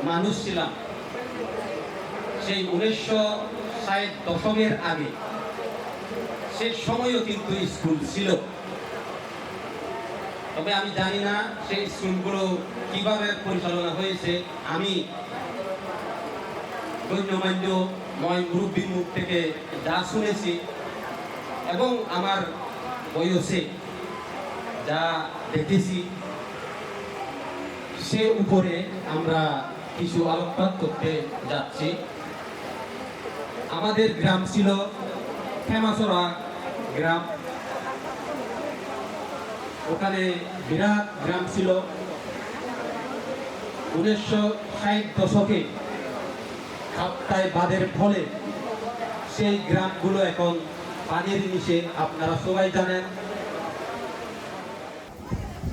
মানুষ ছিলাম। সেই 1960 দশকের আগে সে সময়ও কিন্তু স্কুল ছিল, তবে আমি জানি না সেই স্কুলগুলো কিভাবে পরিচালনা হয়েছে। আমি গণ্যমান্য নয় মুরব্বীর মুখ থেকে যা শুনেছি এবং আমার বয়সে যা দেখেছি, সে উপরে আমরা কিছু আলোকপাত করতে যাচ্ছি। আমাদের গ্রাম ছিল হেমাচোরা গ্রাম, ওখানে বিরাট গ্রাম ছিল। 1960 দশকে খাপ্তায় বাঁধের ফলে সেই গ্রামগুলো এখন পানির নিচে, আপনারা সবাই জানেন।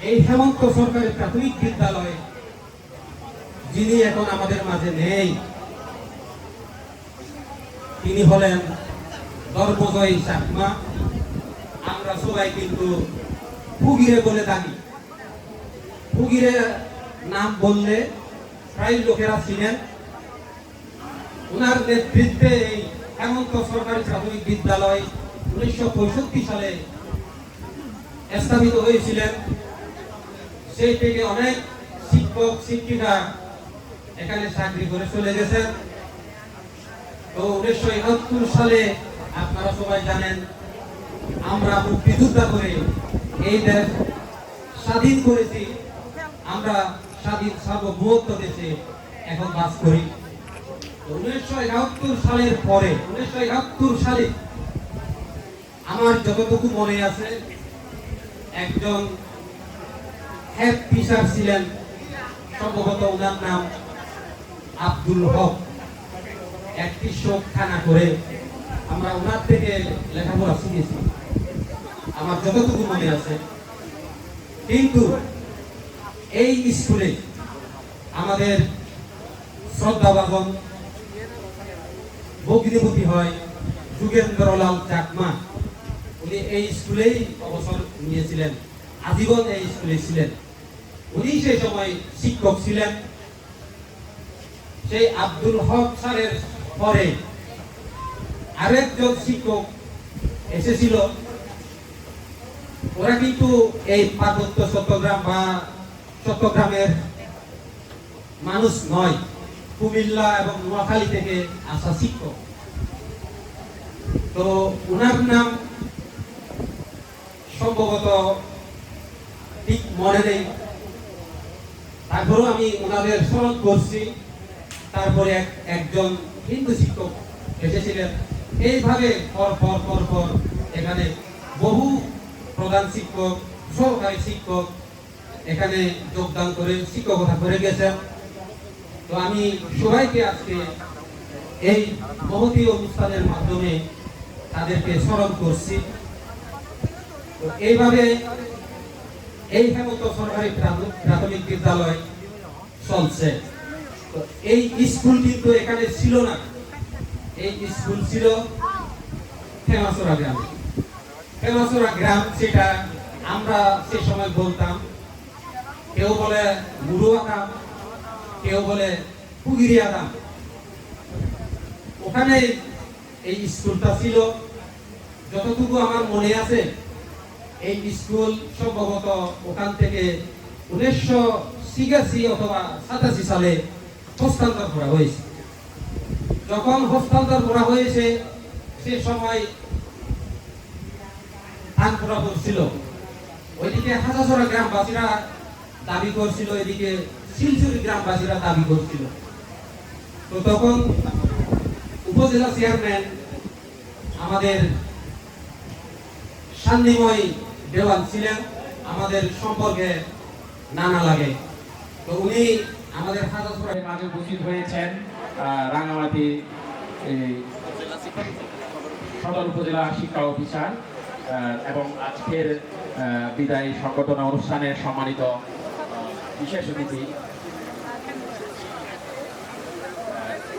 এই হেমন্ত সরকারি প্রাথমিক বিদ্যালয় যিনি এখন আমাদের মাঝে নেই, তিনি হলেন ধর্মজয় চাকমা। আমরা সবাই কিন্তু ফুগিরে বলে থাকি। ফুগিরে নাম বললে প্রায় লোকেরা ছিলেন। ওনার নেতৃত্বে এই হেমন্ত সরকারি প্রাথমিক বিদ্যালয় 1965 সালে স্থাপিত হয়েছিলেন। সেই থেকে অনেক শিক্ষক শিক্ষিকা এখানে চাকরি করে চলে গেছেন। তো 1971 সালে আপনারা সবাই জানেন, আমরা মুক্তিযোদ্ধা করে এই দেশ স্বাধীন করেছি। আমরা স্বাধীন সার্বভৌমত্ব দেশে এখন বাস করি। 1971 সালের পরে 1971 সালে আমার যতটুকু মনে আছে, একজন হেড টিচার ছিলেন, সম্ভবত ওনার নাম আব্দুল হক। একটি শোকখানা করে আমরা ওনার থেকে লেখাপড়া শিখেছি, আমার যতটুকু মনে আছে। কিন্তু এই স্কুলে আমাদের শ্রদ্ধাভাজন ভগ্নিপতি হয় যুগেন্দ্রলাল চাকমা। উনি এই স্কুলেই অবসর নিয়েছিলেন, আজীবন এই স্কুলে ছিলেন। উনি সেই সময় শিক্ষক ছিলেন। সেই আব্দুল হক স্যারের পরে আরেকজন শিক্ষক এসেছিল। ওরা কিন্তু এই পার্বত্য চট্টগ্রাম বা চট্টগ্রামের মানুষ নয়, কুমিল্লা এবং নোয়াখালী থেকে আসা শিক্ষক। তো ওনার নাম সম্ভবত ঠিক মনে নেই, তারপরেও আমি ওনাদের স্মরণ করছি। তারপরে একজন হিন্দু শিক্ষক এসেছিলেন। এইভাবে পর এখানে বহু প্রধান শিক্ষক, সহকারী শিক্ষক এখানে যোগদান করে শিক্ষকতা করে গেছেন। তো আমি সবাইকে আজকে এই মহতী অনুষ্ঠানের মাধ্যমে তাদেরকে স্মরণ করছি। তো এইভাবে এই হেমন্ত সরকারি প্রাথমিক বিদ্যালয় চলছে। তো এই স্কুল কিন্তু এখানে ছিল না। এই স্কুল ছিল ফেমাসোরা গ্রামে। ফেমাসোরা গ্রাম সেটা আমরা সে সময় বলতাম, কেউ বলে মুরুয়া গ্রাম, কেউ বলে পুগিরিয়া গ্রাম। ওখানে এই স্কুলটা ছিল। যতটুকু আমার মনে আছে, এই স্কুল সম্ভবত ওখান থেকে 1986 অথবা 87 সালে হস্তান্তর করা হয়েছে। যখন হস্তান্তর করা হয়েছে সে সময় ধানপুরা ছিল, ওইদিকে হাজারছড়া গ্রামবাসীরা দাবি করছিল, এদিকে শিলচুরি গ্রামবাসীরা দাবি করছিল। তো তখন উপজেলা চেয়ারম্যান আমাদের শান্তিময় দেওয়ান ছিলেন, আমাদের সম্পর্কে নানা লাগে। তো উনি আমাদের হাজারছড়া মাঝে উপস্থিত হয়েছেন রাঙামাটি সদর উপজেলা শিক্ষা অফিসার এবং আজকের বিদায়ী সংগঠন অনুষ্ঠানের সম্মানিত বিশেষ অতিথি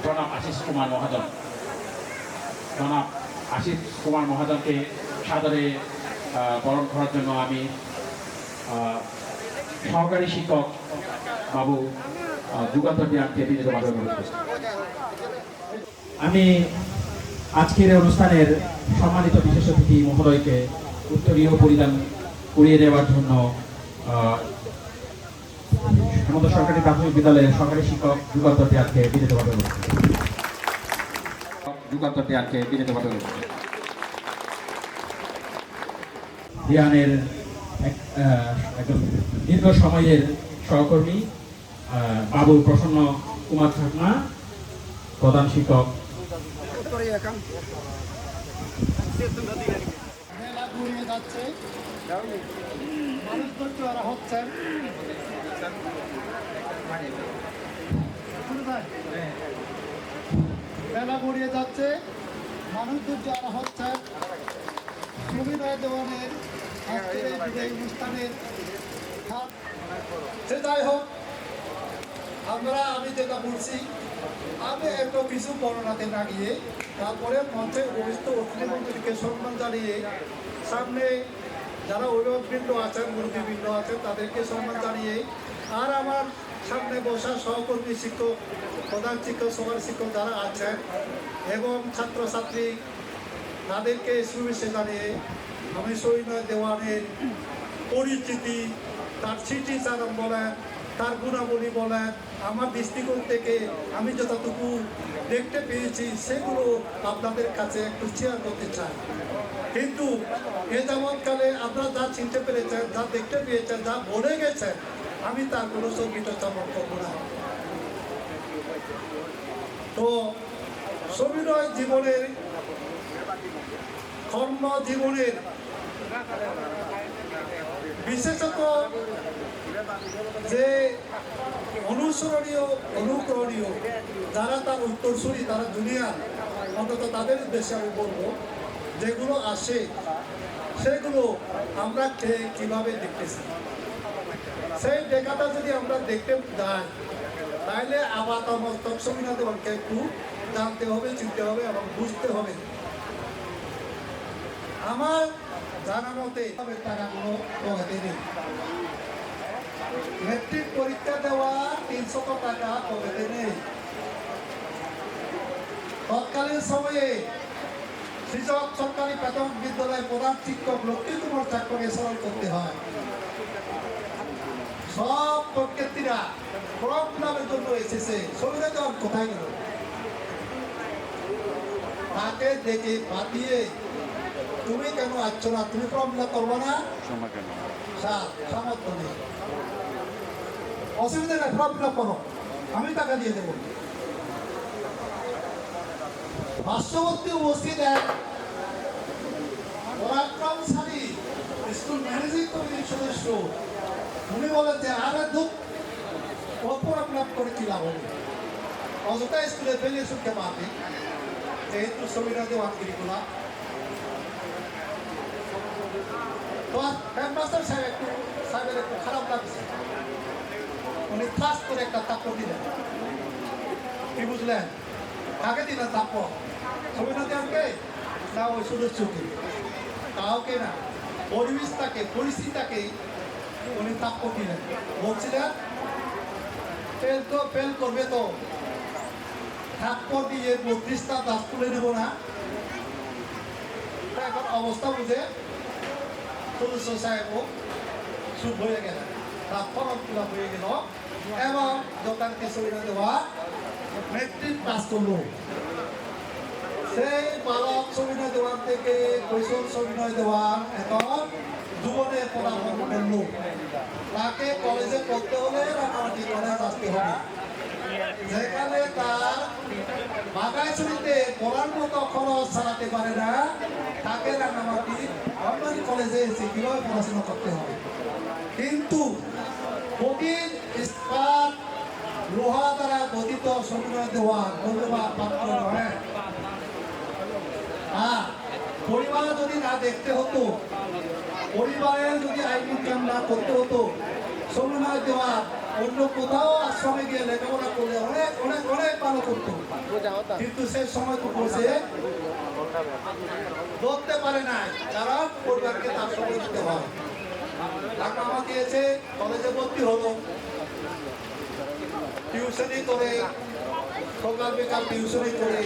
জনাব আশিস কুমার মহাজন। জনাব আশিস কুমার মহাজনকে সাদরে বরণ করার জন্য আমি সহকারী শিক্ষক বাবু যুগান্তর দিয়ানকে বিনীতভাবে অনুরোধ করছি। আমি আজকের অনুষ্ঠানের সম্মানিত বিশেষ অতিথি মহোদয়কে উত্তরীয় পরিধান করিয়ে দেওয়ার জন্য হেমন্ত সরকারি প্রাথমিক বিদ্যালয়ের সরকারি শিক্ষক যুগান্তর দিয়ানকে বিনীতভাবে অনুরোধ করছি। যুগান্তর দিয়ানকে বিনীতভাবে অনুরোধ করছি। দিয়ানের একজন দীর্ঘ সময়ের সহকর্মী বাবু প্রসন্ন কুমার চাকমা, প্রধান শিক্ষক। মেলা ঘুরিয়ে যাচ্ছে, মানুষ ধৈর্য আর হচ্ছেন। মেলা ঘুরিয়ে যাচ্ছে, মানুষ ধৈর্য আর হচ্ছেন। সুবিনয় দেওয়ানের আজকের এই বিদায়ী অনুষ্ঠানের সে যাই হোক, আমি যেটা বলছি, আমি একটু কিছু বর্ণনাতে না গিয়ে তারপরে মঞ্চে উপস্থিত অতিথিমন্ত্রীকে সম্মান জানিয়ে সামনে যারা অভিভাবকবৃন্দ আছেন, মুরব্বীবৃন্দ আছেন, তাদেরকে সম্মান জানিয়ে আর আমার সামনে বসা সহকর্মী শিক্ষক, প্রধান শিক্ষক, সবার শিক্ষক যারা আছেন এবং ছাত্রছাত্রী তাদেরকে শুভেচ্ছা জানিয়ে আমি সৈনয় দেওয়ানের পরিচিতি, তার স্মৃতিচারণ বলেন, তার গুণাবলী বলেন, আমার দৃষ্টিকোণ থেকে আমি যতটুকু দেখতে পেয়েছি সেগুলো আপনাদের কাছে একটু শেয়ার করতে চাই। কিন্তু এ যাবৎকালে আপনারা যা চিনতে পেরেছেন, যা দেখতে পেয়েছেন, যা বলে গেছেন, আমি তার কোনো সঙ্গীত উচ্চারণ করবো না। তো সবিনয় জীবনের, কর্মজীবনের বিশেষত যে অনুসরণীয়, অনুকরণীয় যারা তার উত্তরসূরি, তারা দুনিয়ার, অন্তত তাদের উদ্দেশ্যে আমি বলবো, যেগুলো আসে সেগুলো আমরা কিভাবে দেখতেছি, সেই দেখাটা যদি আমরা দেখতে যাই তাহলে আবার আমার তৎসবিনা দেওয়ানকে একটু জানতে হবে, চিনতে হবে এবং বুঝতে হবে। আমার জানা মতে টাকাগুলো পকেটে নেই। মেট্রিক পরীক্ষা দেওয়া 300 টাকা পকেটে নেই। তৎকালীন সময়ে সৃজক সরকারি প্রাথমিক বিদ্যালয়ের প্রধান শিক্ষক লক্ষ্মী কুমার চাকমাকে স্মরণ করতে হয়। সব পরীক্ষার্থীরা ফর্ম ফিলাপের জন্য এসেছে, সুবিধা দেওয়ার কোথায় গেল? তাকে দেখে পাঠিয়ে তুমি কেন আসছো না, তুমি ফর্ম ফিলাপ করবো না, সামর্থ্য নেই, অসুবিধা নেই, ফর্ম ফিলাপ করো, আমি টাকা দিয়ে দেবো। পার্শ্ববর্তী উপস্থিত এক পরাক্রমশালী স্কুল ম্যানেজিং কমিটির সদস্য, উনি বলেন যে আরে দুঃখ ফর্ম ফিলাপ করে কি লাভ হবে, অযথা স্কুলে ফেলে সুখে পাবে, যেহেতু সুবিধা দেওয়া কিগুলা। তো হেডমাস্টার সাহেব সাহেবের একটু খারাপ লাগছে, উনি ফাঁস করে একটা থাপ্পড় দিলেন। কি বুঝলেন? কাকে দিলেন থাপ্পড়? সুবিধা দেওয়াকে? না ওই শুধু চোখে, কাউকে না, পরিবেশটাকে পরিস্থিতিটাকেই উনি তাপ্য দিলেন। বলছিলেন ফেল করবে তো থাপ্পড় দিয়ে 32টা দাস তুলে নেব না। এখন অবস্থা বুঝে সদস্য সাহেবও চুপ হয়ে গেলেন, থাপ্পড় তোলা হয়ে গেল এবং দোকানকে সরিয়ে দেওয়া মেট্রিক পাস করলো। সেই বালক অভিনয় দেওয়ার থেকে কৈশোর অভিনয় দেওয়ার এখন জীবনের পদার্পণ করলো। তাকে কলেজে পড়তে হলে রাঙামাটি কলেজ আসতে হবে, যেখানে তার বাগাইছড়িতে পড়ার মতো খরচ চালাতে পারে না। তাকে রাঙামাটি গভর্নমেন্ট কলেজে এসে কিভাবে পড়াশোনা করতে হবে। কিন্তু কঠিন ইস্পাত লোহা দ্বারা গঠিত অভিনয় দেওয়া ধন্যবাদ পাত্র নয়। পরিবার যদি না দেখতে হতো, পরিবারের যদি আইন ইনকাম না করতে হতো, সমন্বয় দেওয়া অন্য কোথাও আশ্রমে গিয়ে লেখাপড়া করলে অনেক অনেক অনেক ভালো করতো। কিন্তু সেই সময় তো বসে ধরতে পারে না, যারা পরিবারকে তার সময় দিতে হয়। টাকা আমাকে দিয়েছে, কলেজে ভর্তি হলো, টিউশনি করে, সকাল বেকার টিউশনি করে,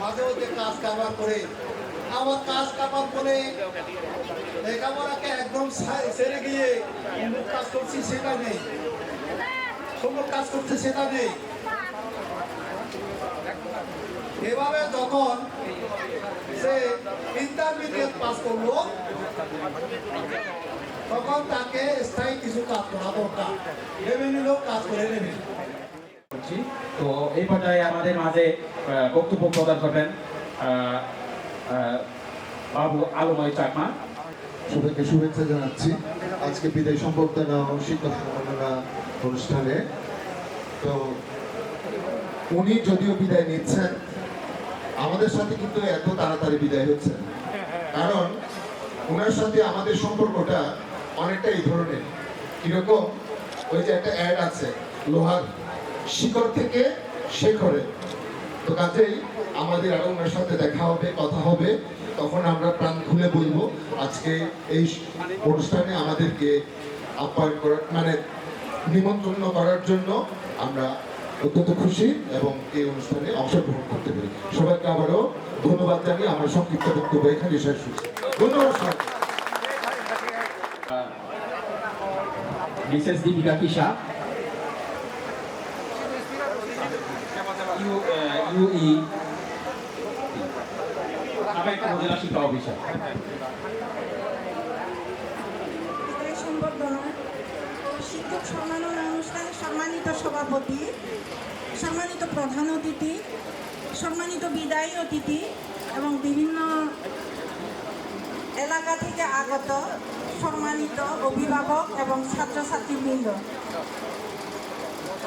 মাঝে মধ্যে কাজ কারবার করে, আবার কাজ কারবার করে লেখাপড়াকে একদম ছেড়ে গিয়ে অমুক কাজ করছি সেটা নেই, সমুক কাজ করছে সেটা নেই। এভাবে যখন সে ইন্টারমিডিয়েট পাস করলো, তখন তাকে স্থায়ী কিছু কাজ করা দরকার, ভেবে নিল কাজ করে নেবে। তো এই পর্যায়ে আমাদের মাঝে বক্তব্য প্রদান করবেন বাবু আলময় চাকমা। সবাইকে শুভেচ্ছা জানাচ্ছি আজকে বিদায় সম্বর্ধনা ও শিক্ষক সম্বর্ধনা অনুষ্ঠানে। তো উনি যদিও বিদায় নিচ্ছেন, আমাদের সাথে কিন্তু এত তাড়াতাড়ি বিদায় হচ্ছে, কারণ ওনার সাথে আমাদের সম্পর্কটা অনেকটা এই ধরনের। কিরকম, ওই যে একটা অ্যাড আছে, লোহার শিকড় থেকে শেখরে। তো কাজেই আমাদের আরো ওনার সাথে দেখা হবে, কথা হবে, তখন আমরা প্রাণ খুলে বলবো। আজকে এই অনুষ্ঠানে আমাদেরকে আপ্যায়ন করার মানে নিমন্ত্রণ করার জন্য আমরা অত্যন্ত খুশি এবং এই অনুষ্ঠানে অংশগ্রহণ করতে পারি। সবাইকে আবারও ধন্যবাদ জানিয়ে আমার সংক্ষিপ্ত বক্তব্য এখানে শেষ হচ্ছে। ধন্যবাদ। মিসেস দীপিকা কিসা, ইউই সাবেক উপজেলা শিক্ষা অফিসার। সম্বর্ধনা শিক্ষক সম্মাননা অনুষ্ঠানে সম্মানিত সভাপতি, সম্মানিত প্রধান অতিথি, সম্মানিত বিদায়ী অতিথি এবং বিভিন্ন এলাকা থেকে আগত সম্মানিত অভিভাবক এবং ছাত্রছাত্রীবৃন্দ,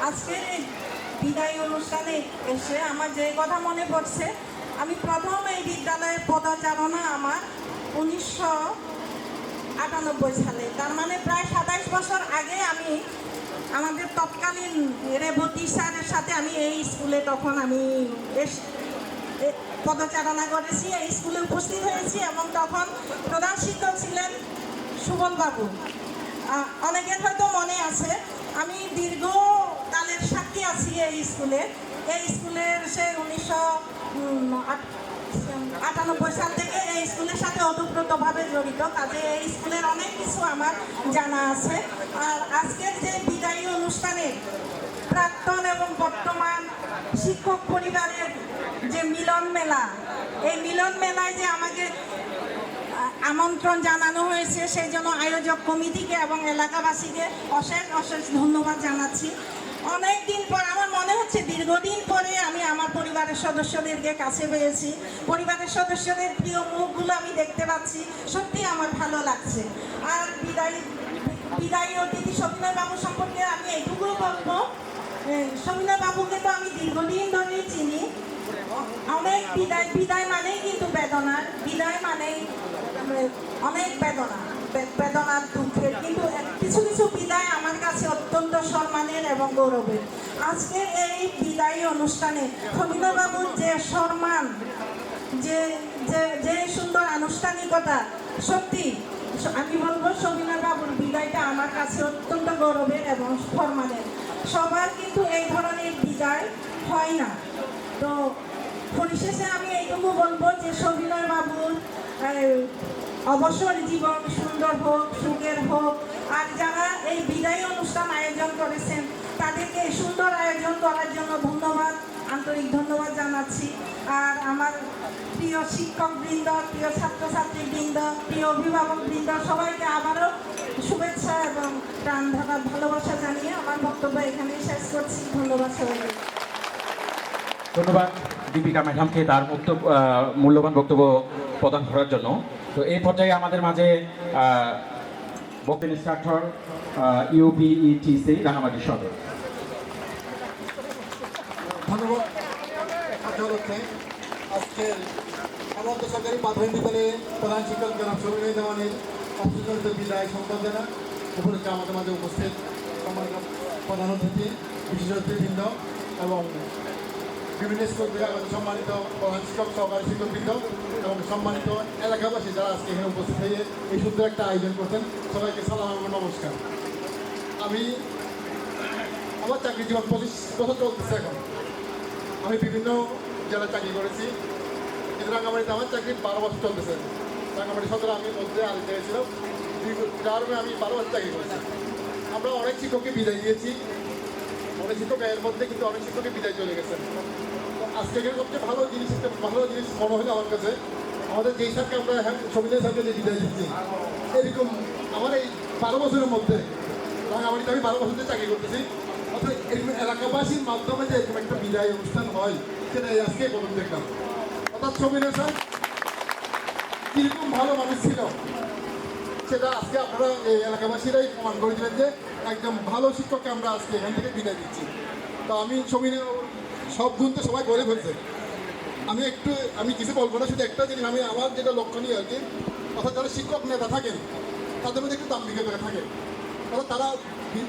আজকে বিদায়ী অনুষ্ঠানে এসে আমার যে কথা মনে পড়ছে, আমি প্রথম এই বিদ্যালয়ের পদচারণা আমার 1998 সালে, তার মানে প্রায় 27 বছর আগে আমি আমাদের তৎকালীন রেবতী স্যারের সাথে আমি এই স্কুলে তখন আমি পদচারণা করেছি, এই স্কুলে উপস্থিত হয়েছি এবং তখন প্রধান শিক্ষক ছিলেন সুবল বাবু। অনেকের হয়তো মনে আছে, আমি দীর্ঘকালের সাক্ষী আছি এই স্কুলের সে 1998 সাল থেকে এই স্কুলের সাথে ওতপ্রোতভাবে জড়িত, কাজে এই স্কুলের অনেক কিছু আমার জানা আছে। আর আজকের যে বিদায়ী অনুষ্ঠানে প্রাক্তন এবং বর্তমান শিক্ষক পরিবারের যে মিলন মেলা, এই মিলন মেলায় যে আমাকে আমন্ত্রণ জানানো হয়েছে, সেই জন্য আয়োজক কমিটিকে এবং এলাকাবাসীকে অশেষ অশেষ ধন্যবাদ জানাচ্ছি। অনেক দিন পর, আমার মনে হচ্ছে দীর্ঘদিন পরে আমি আমার পরিবারের সদস্যদেরকে কাছে পেয়েছি, পরিবারের সদস্যদের প্রিয় মুখগুলো আমি দেখতে পাচ্ছি, সত্যি আমার ভালো লাগছে। আর বিদায়ী অতিথি সবিনয় বাবু সম্পর্কে আমি এইটুকু বলবো, সবিনয় বাবুকে তো আমি দীর্ঘদিন ধরেই চিনি। অনেক বিদায় মানেই কিন্তু বেদনা, বিদায় মানেই অনেক বেদনার দুঃখের, কিন্তু কিছু কিছু বিদায় আমার কাছে অত্যন্ত সম্মানের এবং গৌরবের। আজকে এই বিদায়ী অনুষ্ঠানে সবিনয় বাবুর যে সম্মান যে যে যে সুন্দর আনুষ্ঠানিকতা, সত্যি আমি বলবো সবিনয় বাবুর বিদায়টা আমার কাছে অত্যন্ত গৌরবের এবং সম্মানের। সবার কিন্তু এই ধরনের বিদায় হয় না। তো পরিশেষে আমি এইটুকু বলবো যে সবিনয় বাবুর অবসর জীবন সুন্দর হোক, সুখের হোক। আর যারা এই বিদায়ী অনুষ্ঠান আয়োজন করেছেন তাদেরকে এই সুন্দর আয়োজন করার জন্য ধন্যবাদ, আন্তরিক ধন্যবাদ জানাচ্ছি। আর আমার প্রিয় শিক্ষকবৃন্দ, প্রিয় ছাত্রছাত্রীবৃন্দ, প্রিয় অভিভাবকবৃন্দ, সবাইকে আবারও শুভেচ্ছা এবং প্রাণ ঢাকা ভালোবাসা জানিয়ে আমার বক্তব্য এখানেই শেষ করছি। ধন্যবাদ সবাইকে। ধন্যবাদ দীপিকা ম্যাডামকে তার মূল্যবান বক্তব্য প্রদান করার জন্য। তো এই পর্যায়ে আমাদের মাঝে বক্তব্য ইনস্ট্রাক্টর ইউপিইটিসি রাঙামাটি সদর। ধন্যবাদ। আজকের হেমন্ত সরকারি প্রাথমিক বিদ্যালয়ে প্রধান শিক্ষক জনাব সবিনয় দেওয়ানের অবসরজনিত বিদায় সংবর্ধনা উপলক্ষে আমাদের মাঝে উপস্থিত সম্মানিত প্রধান অতিথি, বিশেষ অতিথিবৃন্দ এবং বিভিন্ন স্কুল থেকে আমাদের সম্মানিত প্রধান শিক্ষক, সহকারী শিক্ষকবৃন্দ এবং সম্মানিত এলাকাবাসী যারা আজকে এখানে উপস্থিত হয়ে এই সুন্দর একটা আয়োজন করছেন, সবাইকে সালাম এবং নমস্কার। আমি আমার চাকরি জীবন 25 বছর চলতেছে এখন। আমি বিভিন্ন জেলায় চাকরি করেছি, কিন্তু রাঙ্গামাটিতে আমার চাকরি 12 বছর চলতেছে। রাঙ্গামাটি সদরে আমি মধ্যে আরেক জায়গায় ছিলাম, যার আমি 12 বছর চাকরি করেছি। আমরা অনেক শিক্ষককে বিদায় দিয়েছি, অনেক শিক্ষক এর মধ্যে কিন্তু অনেক শিক্ষকের বিদায় চলে গেছেন। আজকে সবচেয়ে ভালো জিনিস মনে হলো আমার কাছে, আমাদের যেই স্যারকে আমরা সবিনয় স্যারকে যে বিদায় দিচ্ছি, এরকম আমার এই 12 বছরের মধ্যে রাঙ্গামাটিতে আমি 12 বছর চাকরি করতেছি, অর্থাৎ এরকম এলাকাবাসীর মাধ্যমে যে এরকম একটা বিদায় অনুষ্ঠান হয় সেটাই আজকে প্রথম দেখলাম। অর্থাৎ সবিনয় স্যার কীরকম ভালো মানুষ ছিল সেটা আজকে আপনারা এই এলাকাবাসীরাই প্রমাণ করে দিলেন যে একদম ভালো শিক্ষককে আমরা আজকে এখান থেকে বিদায় দিচ্ছি। তো আমি সবিনয় সব গুণ তো সবাই বলে ফেলছে, আমি কিছু বলবো না, শুধু একটা জিনিস আমি আমার যেটা লক্ষণীয় আর কি, অর্থাৎ যারা শিক্ষক নেতা থাকেন তাদের মধ্যে একটু দাম্ভিকতা থাকে। অর্থাৎ তারা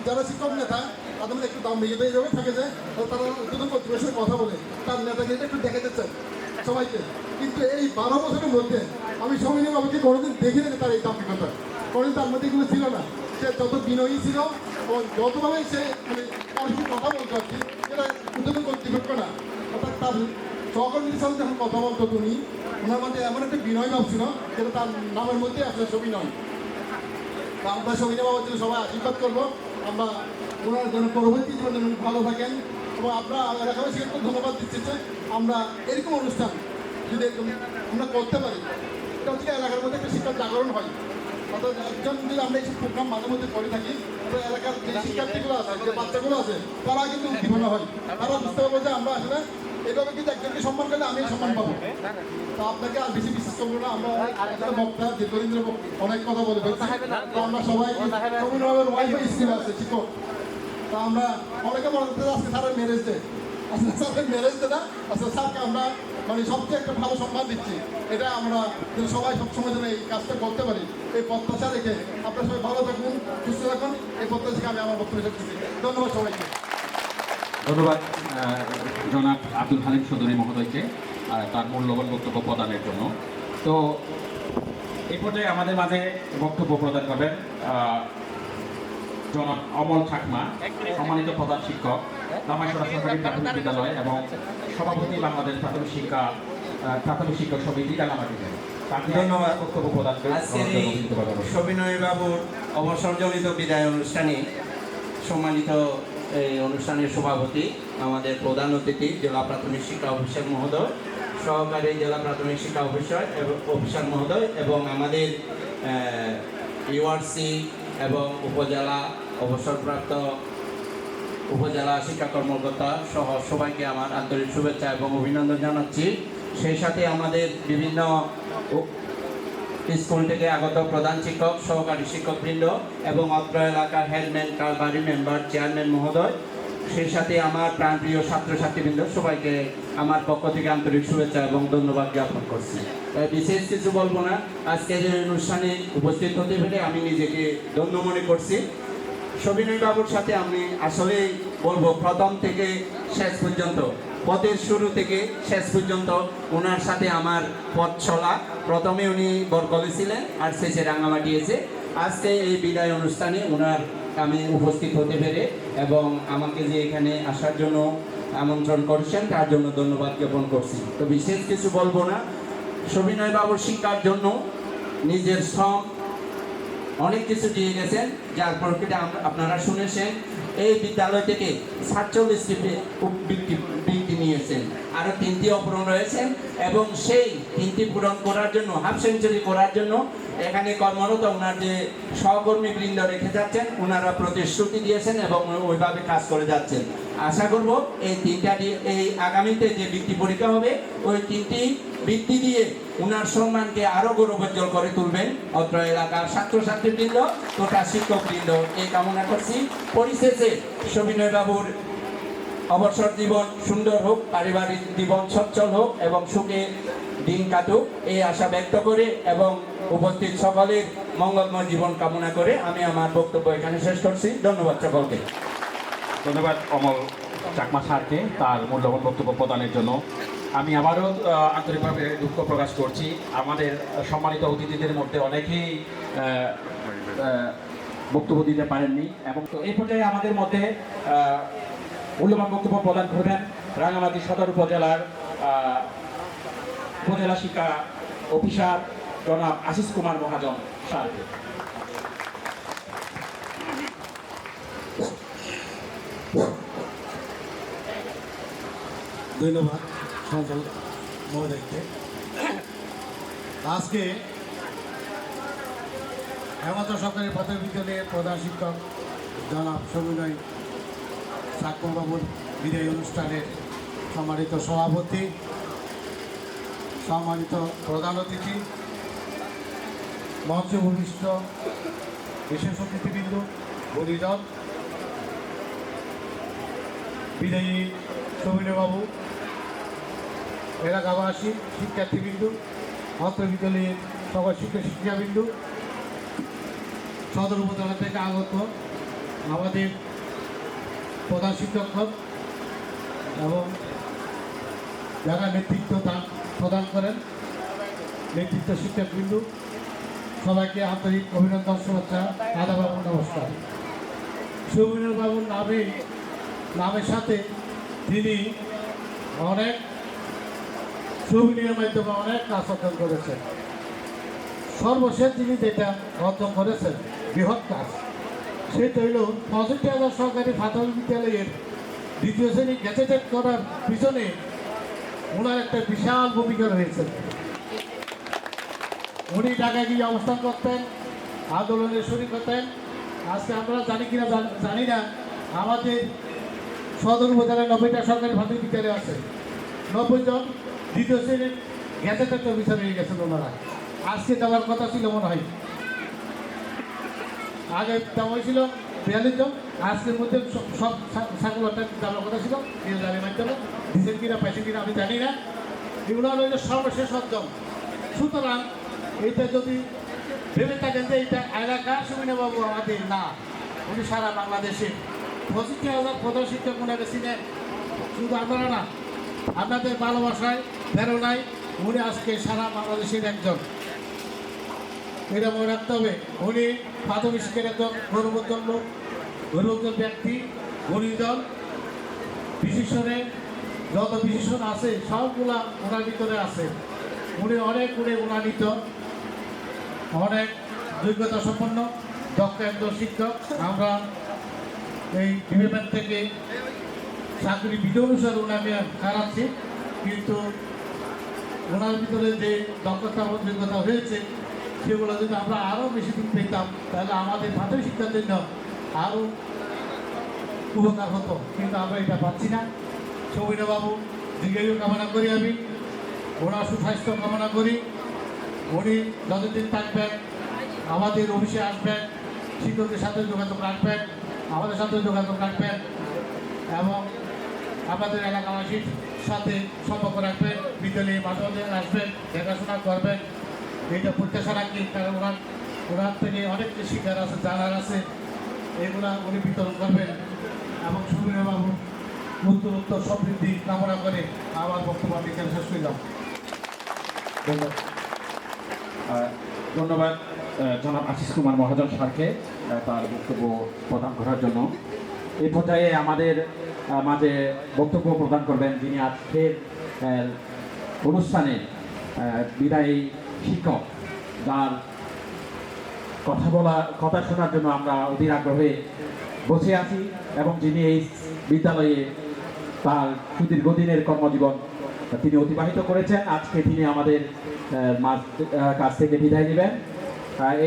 যারা শিক্ষক নেতা তাদের মধ্যে একটু দাম্ভিকতা এইভাবে থাকে যে তারা উদ্বোধন কর্তৃপক্ষের সাথে কথা বলে তার নেতাকে একটু দেখে যাচ্ছেন সবাইকে। কিন্তু এই 12 বছরের মধ্যে আমি সবিনয় বাবুকে কোনোদিন দেখিনি যে তার এই দাম্ভিকতা, কোনোদিন তার মধ্যে এগুলো ছিল না। সে যত বিনয়ী ছিল এবং যতভাবে সে মানে তার সাথে কথা বলতো আর কি, সেটা উদ্বোধন কর্তৃপক্ষ না, অর্থাৎ তার সহকর্মীদের সাথে যখন কথা বলতো তুমি, ওনার মধ্যে এমন একটা বিনয় ভাব ছিল যেটা তার নামের মধ্যে আসলে সবিনয়। তো আমরা সবিনয় বাবার জন্য সবাই আশীর্বাদ করবো, আমরা ওনার জন্য পরবর্তী জীবনে ভালো থাকেন এবং আমরা এলাকাবাসীকে একটু ধন্যবাদ দিচ্ছি যে আমরা এরকম অনুষ্ঠান যদি আমরা করতে পারি, এটা হচ্ছে এলাকার মধ্যে একটা শিক্ষার জাগরণ হয়। অর্থাৎ একজন যদি আমরা এইসব প্রোগ্রাম মাঝে মধ্যে করে থাকি, তো এলাকার যে শিক্ষার্থীগুলো আছে, যে বাচ্চাগুলো আছে, তারা কিন্তু উদ্দীপনা হয়, তারা বুঝতে পারবো যে আমরা আসলে এইভাবে কিন্তু একজনকে সম্মান করলে আমি সম্মান পাবো। তো আপনাকে আর বেশি বিশ্বাস করবো না, আমরা বক্তা দীর্ঘদিন অনেক কথা বলে ফেলছি। তো আমরা সবাই সবিনয় ওয়াইফাই স্কিল আছে শিক্ষক, তা আমরা অনেকে মনে করতে আজকে স্যারের ম্যারেজ ডে, আসলে স্যারের ম্যারেজ ডে না, আসলে স্যারকে আমরা মানে সবচেয়ে একটা ভালো সম্মান দিচ্ছি। এটা আমরা যেন সবাই সবসময় যেন এই কাজটা করতে পারি, এই প্রত্যাশা রেখে আপনারা সবাই ভালো থাকুন, সুস্থ থাকুন, এই প্রত্যাশাকে আমি আমার বক্তব্য শেষ করছি। ধন্যবাদ সবাইকে। ধন্যবাদ জনাব আব্দুল হালিম চৌধুরী মহোদয়কে তার মূল্যবান বক্তব্য প্রদানের জন্য। তো এই পর্যায়ে আমাদের মাঝে বক্তব্য প্রদান করবেন জনাব অমল চাকমা, সম্মানিত প্রধান শিক্ষক, দামাইছড়া সরকারি প্রাথমিক বিদ্যালয় এবং সভাপতি বাংলাদেশ প্রাথমিক শিক্ষক সমিতি রাঙামাটিতে। ধন্যবাদ। বক্তব্য প্রদান সবিনয় বাবুর অবসরজনিত বিদায় অনুষ্ঠানে সম্মানিত এই অনুষ্ঠানের সভাপতি, আমাদের প্রধান অতিথি জেলা প্রাথমিক শিক্ষা অফিসার মহোদয়, সহকারী জেলা প্রাথমিক শিক্ষা অফিসার মহোদয় এবং আমাদের ইউআরসি এবং উপজেলা অবসরপ্রাপ্ত উপজেলা শিক্ষা কর্মকর্তা সহ সবাইকে আমার আন্তরিক শুভেচ্ছা এবং অভিনন্দন জানাচ্ছি। সেই সাথে আমাদের বিভিন্ন স্কুল থেকে আগত প্রধান শিক্ষক, সহকারী শিক্ষকবৃন্দ এবং অত্র এলাকার হেডম্যান, কারবারি মেম্বার, চেয়ারম্যান মহোদয়, সেই সাথে আমার প্রাণপ্রিয় ছাত্রছাত্রীবৃন্দ, সবাইকে আমার পক্ষ থেকে আন্তরিক শুভেচ্ছা এবং ধন্যবাদ জ্ঞাপন করছি। বিশেষ কিছু বলবো না, আজকের এই অনুষ্ঠানে উপস্থিত হতে পেরে আমি নিজেকে ধন্য মনে করছি। সবিনয় বাবুর সাথে আমি আসলেই বলবো প্রথম থেকে শেষ পর্যন্ত পথের শুরু থেকে শেষ পর্যন্ত ওনার সাথে আমার পথ চলা। প্রথমে উনি বরকলে ছিলেন আর শেষে রাঙামাটি এসে আজকে এই বিদায় অনুষ্ঠানে ওনার আমি উপস্থিত হতে পেরে এবং আমাকে যে এখানে আসার জন্য আমন্ত্রণ করছেন তার জন্য ধন্যবাদ জ্ঞাপন করছি। তো বিশেষ কিছু বলবো না। সবিনয় বাবুর শিক্ষার জন্য নিজের শ্রম অনেক কিছু দিয়ে গেছেন, যার প্রকৃতি আপনারা শুনেছেন। এই বিদ্যালয় থেকে 47টি বৃত্তি নিয়েছেন, আরও 3টি অপূরণ রয়েছেন এবং সেই 3টি পূরণ করার জন্য হাফ সেঞ্চুরি করার জন্য এখানে কর্মরত ওনার যে সহকর্মী বৃন্দ রেখে যাচ্ছেন, ওনারা প্রতিশ্রুতি দিয়েছেন এবং ওইভাবে কাজ করে যাচ্ছেন। আশা করব এই আগামীতে যে বৃত্তি পরীক্ষা হবে ওই 3টি বৃত্তি দিয়ে ওনার সম্মানকে আরো গৌরবোজ্জ্বল করে তুলবেন। অত্র এলাকার ছাত্রছাত্রীবৃন্দ তথা শিক্ষকবৃন্দ এই কামনা করছি। পরিশেষে সবিনয় বাবুর অবসর জীবন সুন্দর হোক, পারিবারিক জীবন সচ্ছল হোক এবং সুখে দিন কাটুক এই আশা ব্যক্ত করে এবং উপস্থিত সকলের মঙ্গলময় জীবন কামনা করে আমি আমার বক্তব্য এখানে শেষ করছি। ধন্যবাদ সকলকে। ধন্যবাদ অমল চাকমা স্যারকে তার মূল্যবান বক্তব্য প্রদানের জন্য। আমি আবারও আন্তরিকভাবে দুঃখ প্রকাশ করছি, আমাদের সম্মানিত অতিথিদের মধ্যে অনেকেই বক্তব্য দিতে পারেননি এবং তো এই পর্যায়ে আমাদের মধ্যে মূল্যবান বক্তব্য প্রদান করবেন রাঙামাটি সদর উপজেলার উপজেলা শিক্ষা অফিসার জনাব আশিস কুমার মহাজন স্যারকে। ধন্যবাদ সঞ্চালক মহোদয়কে। আজকে হেমন্ত সরকারি প্রাথমিক বিদ্যালয়ের প্রধান শিক্ষক জনাব সবিনয় চাকমাবাবুর বিদায় অনুষ্ঠানের সম্মানিত সভাপতি, সম্মানিত প্রধান অতিথি, মঞ্চে ভূমিষ্ঠ বিশেষ অতিথিবৃন্দ, গুণীজন, বিদায়ী সবিনয়বাবু, এলাকাবাসী, শিক্ষার্থীবৃন্দু, অত্র বিদ্যালয়ের সকল শিক্ষাবৃন্দু, সদর উপজেলা থেকে আগত আমাদের প্রধান শিক্ষক এবং যারা নেতৃত্ব প্রদান করেন নেতৃত্ব শিক্ষকবৃন্দু, সবাইকে আন্তরিক অভিনন্দন, শুভেচ্ছা, আদাব এবং নমস্কার। সবিনয়বাবুর নামের সাথে তিনি অনেক সবিনয়ের মাধ্যমে অনেক কাজ অর্জন করেছেন। সর্বশেষ তিনি যেটা অর্জন করেছেন বৃহৎ কাজ, সেটা হইল 65,000 সরকারি প্রাথমিক বিদ্যালয়ের দ্বিতীয় শ্রেণী গ্যাজেটেড করার পিছনে ওনার একটা বিশাল ভূমিকা রয়েছে। উনি ঢাকায় গিয়ে অবস্থান করতেন, আন্দোলনের শরীক হতেন। আজকে আমরা জানি কিনা জানি না, আমাদের সদর উপজেলায় 90টা সরকারি প্রাথমিক বিদ্যালয় আছে। 90 জন দ্বিতীয় শ্রেণীর গ্যাজেটেড অফিসার হয়ে গেছেন ওনারা। আজকে দেওয়ার কথা ছিল মনে হয়, আগে দেওয়া হয়েছিল 42 জন, আজকের মধ্যে সব সার্কুলারটা দেওয়ার কথা ছিল রেলগাড়ির মাধ্যমে। দিচ্ছেন কিনা পাইছেন কিনা আমি জানি না। এগুলো হলো সর্বশেষ অর্জন। সুতরাং এইটা যদি ভেবে থাকেন যে এইটা এলাকা সবিনয়বাবু আমাদের না, উনি সারা বাংলাদেশে 65,000 প্রধান শিক্ষক ওনাকে চিনেন। শুধু আপনারা না, আপনাদের ভালোবাসায় প্রেরণায় উনি আজকে সারা বাংলাদেশের একজন, এটা মনে রাখতে হবে। উনি প্রাথমিক শিক্ষার একজন গৌরবোজ্জ্বল লোক, গৌরবোজ্জ্বল ব্যক্তি, গুণীজন, বিশেষণে যত বিশেষণ আছে সবগুলা ওনার ভিতরে আছে। উনি অনেক গুণান্বিত, অনেক যোগ্যতা সম্পন্ন, দক্ষ একজন শিক্ষক। আমরা এই ডিপার্টমেন্ট থেকে চাকরি বিধি অনুসারে ওনাকে হারাচ্ছি, কিন্তু ওনার ভিতরে যে দক্ষতা এবং যোগ্যতা হয়েছে সেগুলো যদি আমরা আরও বেশি দিন পেতাম তাহলে আমাদের প্রাথমিক শিক্ষার জন্য আরও উপকার হতো, কিন্তু আমরা এটা পাচ্ছি না। সবিনয়বাবু দীর্ঘায়ু কামনা করি, আমি ওনার সুস্বাস্থ্য কামনা করি। উনি যতদিন থাকবেন আমাদের অফিসে আসবেন, শিক্ষকদের সাথে যোগাযোগ রাখবেন, আমাদের সাথে যোগাযোগ রাখবেন এবং আমাদের এলাকাবাসীর সাথে সম্পর্ক রাখবেন, বিদ্যালয়ে মাঝে মাঝে আসবেন, দেখাশোনা করবেন, এইটা প্রত্যাশা রাখি। কারণ ওনার থেকে অনেক শিক্ষার আছে, জানার আছে, এগুলা উনি বিতরণ করবেন। এবং সবিনয়বাবু উত্তর সমৃদ্ধি কামনা করে আমার বক্তব্য আমি এখানে শেষ করলাম। ধন্যবাদ জনাব আশিস কুমার মহাজন স্যারকে তার বক্তব্য প্রদান করার জন্য। এই পর্যায়ে আমাদের মাঝে বক্তব্য প্রদান করবেন যিনি আজকের অনুষ্ঠানে বিদায়ী শিক্ষক, যার কথা শোনার জন্য আমরা অধীর আগ্রহে বসে আছি এবং যিনি এই বিদ্যালয়ে তার সুদীর্ঘদিনের কর্মজীবন তিনি অতিবাহিত করেছেন। আজকে তিনি আমাদের কাছ থেকে বিদায় নেবেন।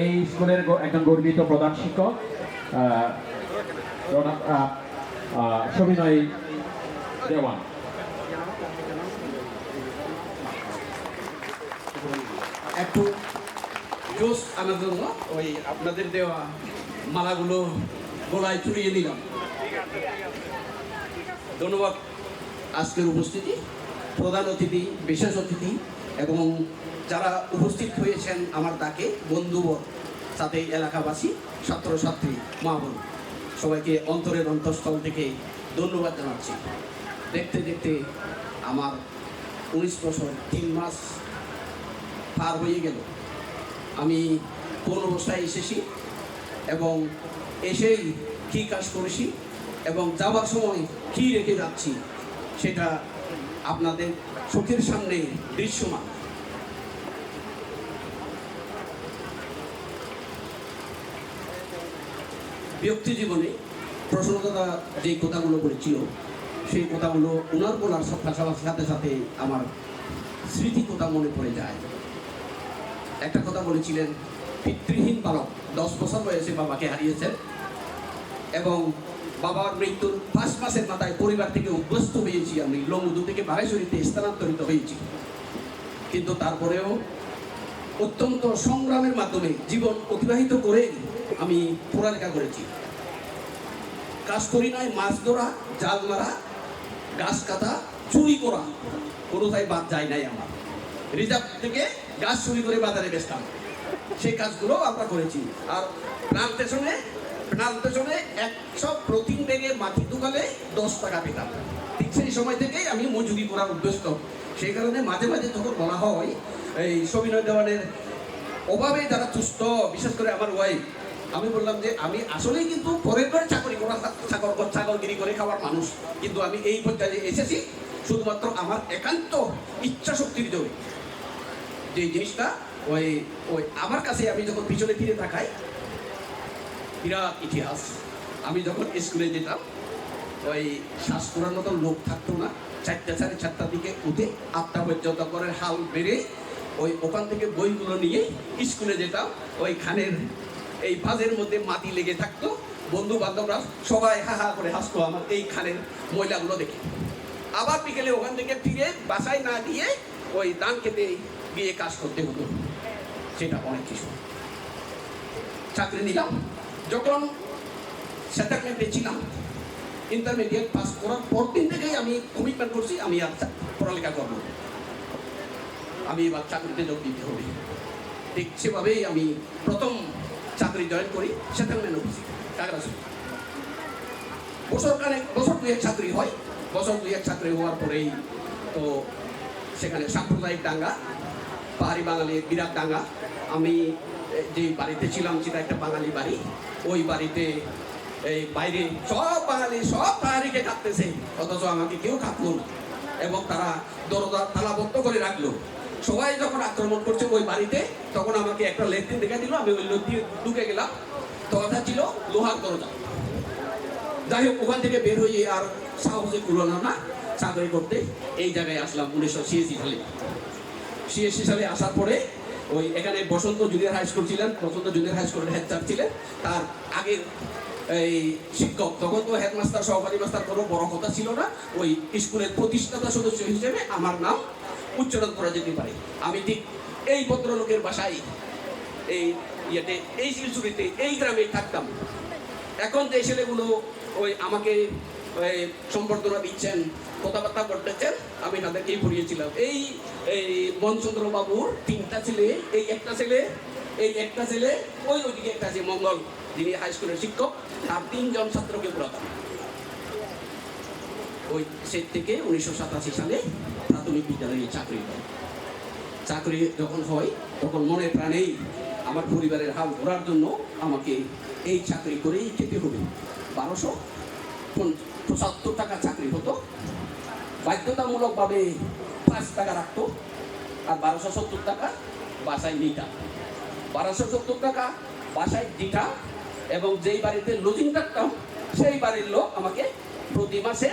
এই স্কুলের একজন গর্বিত প্রধান শিক্ষক সবিনয় দেওয়ান। একটু জোশ আনার জন্য ওই আপনাদের দেওয়া মালাগুলো গলায় চুরিয়ে নিলাম। ধন্যবাদ আজকের উপস্থিতি, প্রধান অতিথি, বিশেষ অতিথি এবং যারা উপস্থিত হয়েছেন আমার ডাকে, বন্ধুবর, সাথে এলাকাবাসী, ছাত্রছাত্রী, মা বোন, সবাইকে অন্তরের অন্তঃস্থল থেকে ধন্যবাদ জানাচ্ছি। দেখতে দেখতে আমার 19 বছর 3 মাস পার হয়ে গেল। আমি কোন অবস্থায় এসেছি এবং এসেই কী কাজ করেছি এবং যাওয়ার সময় কী রেখে যাচ্ছি সেটা আপনাদের চোখের সামনে দৃশ্যমান। ব্যক্তি জীবনে প্রশ্নদাতা যে কথাগুলো বলেছিল সেই কথাগুলো ওনার বলার সাথে সাথে আমার স্মৃতি কথা মনে পড়ে যায়। একটা কথা বলেছিলেন, পিতৃহীন বালক, 10 বছর বয়সে বাবাকে হারিয়েছেন এবং বাবার মৃত্যুর 5 মাসের মাথায় পরিবার থেকে উদ্বস্ত হয়েছি। আমি লংদু থেকে বারাইছড়িতে স্থানান্তরিত হয়েছি, কিন্তু তারপরেও অত্যন্ত সংগ্রামের মাধ্যমে জীবন অতিবাহিত করে আমি পড়ালেখা করেছি। কাজ করি নাই, মাছ ধরা, জাল মারা, গাছ কাটা, চুরি করা, কোনোটাই বাদ যায় নাই আমার। রিজার্ভ থেকে গাছ চুরি করে বাজারে বেচতাম, সেই কাজগুলো আমরা করেছি। আর প্লান্টেশনে 100 প্রতিদিন ব্যাগে মাটি ঢুকালে 10 টাকা পেতাম। ঠিক সেই সময় থেকেই আমি মজুরি করার উদ্দেশ্য। সেই কারণে মাঝে মাঝে যখন বলা হয় এই সবিনয় দেওয়ানের অভাবে যারা তুষ্ট, বিশেষ করে আমার ওয়াইফ, আমি বললাম যে আমি আসলেই কিন্তু পরের পরে চাকরি করা, ছাগলগিরি করে খাওয়ার মানুষ, কিন্তু আমি এই পর্যায়ে এসেছি শুধুমাত্র আমার একান্ত ইচ্ছা শক্তির জন্য। যে জিনিসটা ওই আমার কাছে, আমি যখন পিছনে ফিরে তাকাই, বিরাট ইতিহাস। আমি যখন স্কুলে যেতাম, ওই শ্বাস করার মতো লোক থাকতো না। 4টা 4:30টার দিকে উঠে 8টা পর্যন্ত করে হাল বেড়ে ওখান থেকে বইগুলো নিয়ে স্কুলে যেতাম। ওই খানের এই বাজের মধ্যে মাটি লেগে থাকতো, বন্ধু বান্ধবরা সবাই হা হা করে হাসতো আমার এই খানের ময়লাগুলো দেখে। আবার বিকেলে ওখান থেকে ফিরে বাসায় না গিয়ে ওই ধান খেতে গিয়ে কাজ করতে হতো। সেটা অনেক কিছু। চাকরি নিলাম যখন সেটেলমেন্টে ছিলাম, ইন্টারমিডিয়েট পাস করার পর দিন থেকেই আমি কমিটমেন্ট করছি আমি আর পড়ালেখা করব, আমি এবার চাকরিতে যোগ দিতে হবে। ঠিক সেভাবেই আমি প্রথম চাকরি জয়েন করি সেটেলমেন্ট অফিসে, খাগড়াছড়ি। বছর 2 চাকরি হয়। বছর 2 চাকরি হওয়ার পরেই তো সেখানে সাম্প্রদায়িক দাঙ্গা, পাহাড়ি বাঙালির বিরাট দাঙ্গা। আমি যে বাড়িতে ছিলাম সেটা একটা বাঙালি বাড়ি। ওই বাড়িতে এই বাইরে সব বাঙালি, সব পাহাড়িকে কাটতেছে, অথচ আমাকে কেউ কাটলো না এবং তারা দরজা তালাবদ্ধ করে রাখলো। সবাই যখন আক্রমণ করছে ওই বাড়িতে, তখন আমাকে একটা লেট্রিন দেখা দিল, আমি ওই লেট্রিন ঢুকে গেলাম। দরজা ছিল লোহার দরজা। যাই হোক, ওখান থেকে বের হয়ে আর সাহসে কুলানো না চাকরি করতে এই জায়গায় আসলাম 1986 সালে। 86 সালে আসার পরে ওই এখানে বসন্ত জুনিয়র হাই স্কুল ছিলেন, বসন্ত জুনিয়র হাই স্কুলের হেড স্যার ছিলেন। তার আগের এই শিক্ষক, তখন তো হেডমাস্টার, সহকারী মাস্টার কোনো বড় কথা ছিল না। ওই স্কুলের প্রতিষ্ঠাতা সদস্য হিসেবে আমার নাম উচ্চারণ করা যেতে পারে। আমি ঠিক এই ভদ্রলোকের বাসায় এই শিলচুরিতে এই গ্রামে থাকতাম। এখন যে ছেলেগুলো ওই আমাকে সম্বর্ধনা দিচ্ছেন, কথাবার্তা করতেছেন, আমি তাদেরকেই পড়িয়েছিলাম। এই মনচন্দ্র বাবুর 3টা ছেলে, এই একটা ছেলে, ওইদিকে একটা আছে মঙ্গল, যিনি হাই স্কুলের শিক্ষক, তার 3 জন ছাত্রকে পড়াতাম। ওই সে থেকে 1987 সালে প্রাথমিক বিদ্যালয়ে চাকরি হয়। চাকরি যখন হয় তখন মনে প্রাণেই আমার পরিবারের হাল ধরার জন্য আমাকে এই চাকরি করেই খেতে হবে। 1275 টাকা চাকরি হতো, বাধ্যতামূলকভাবে 5 টাকা রাখতো, আর 1270 টাকা বাসায় নিতা। 1270 টাকা বাসায় দিতা এবং যেই বাড়িতে লজিং থাকতাম সেই বাড়ির লোক আমাকে প্রতি মাসে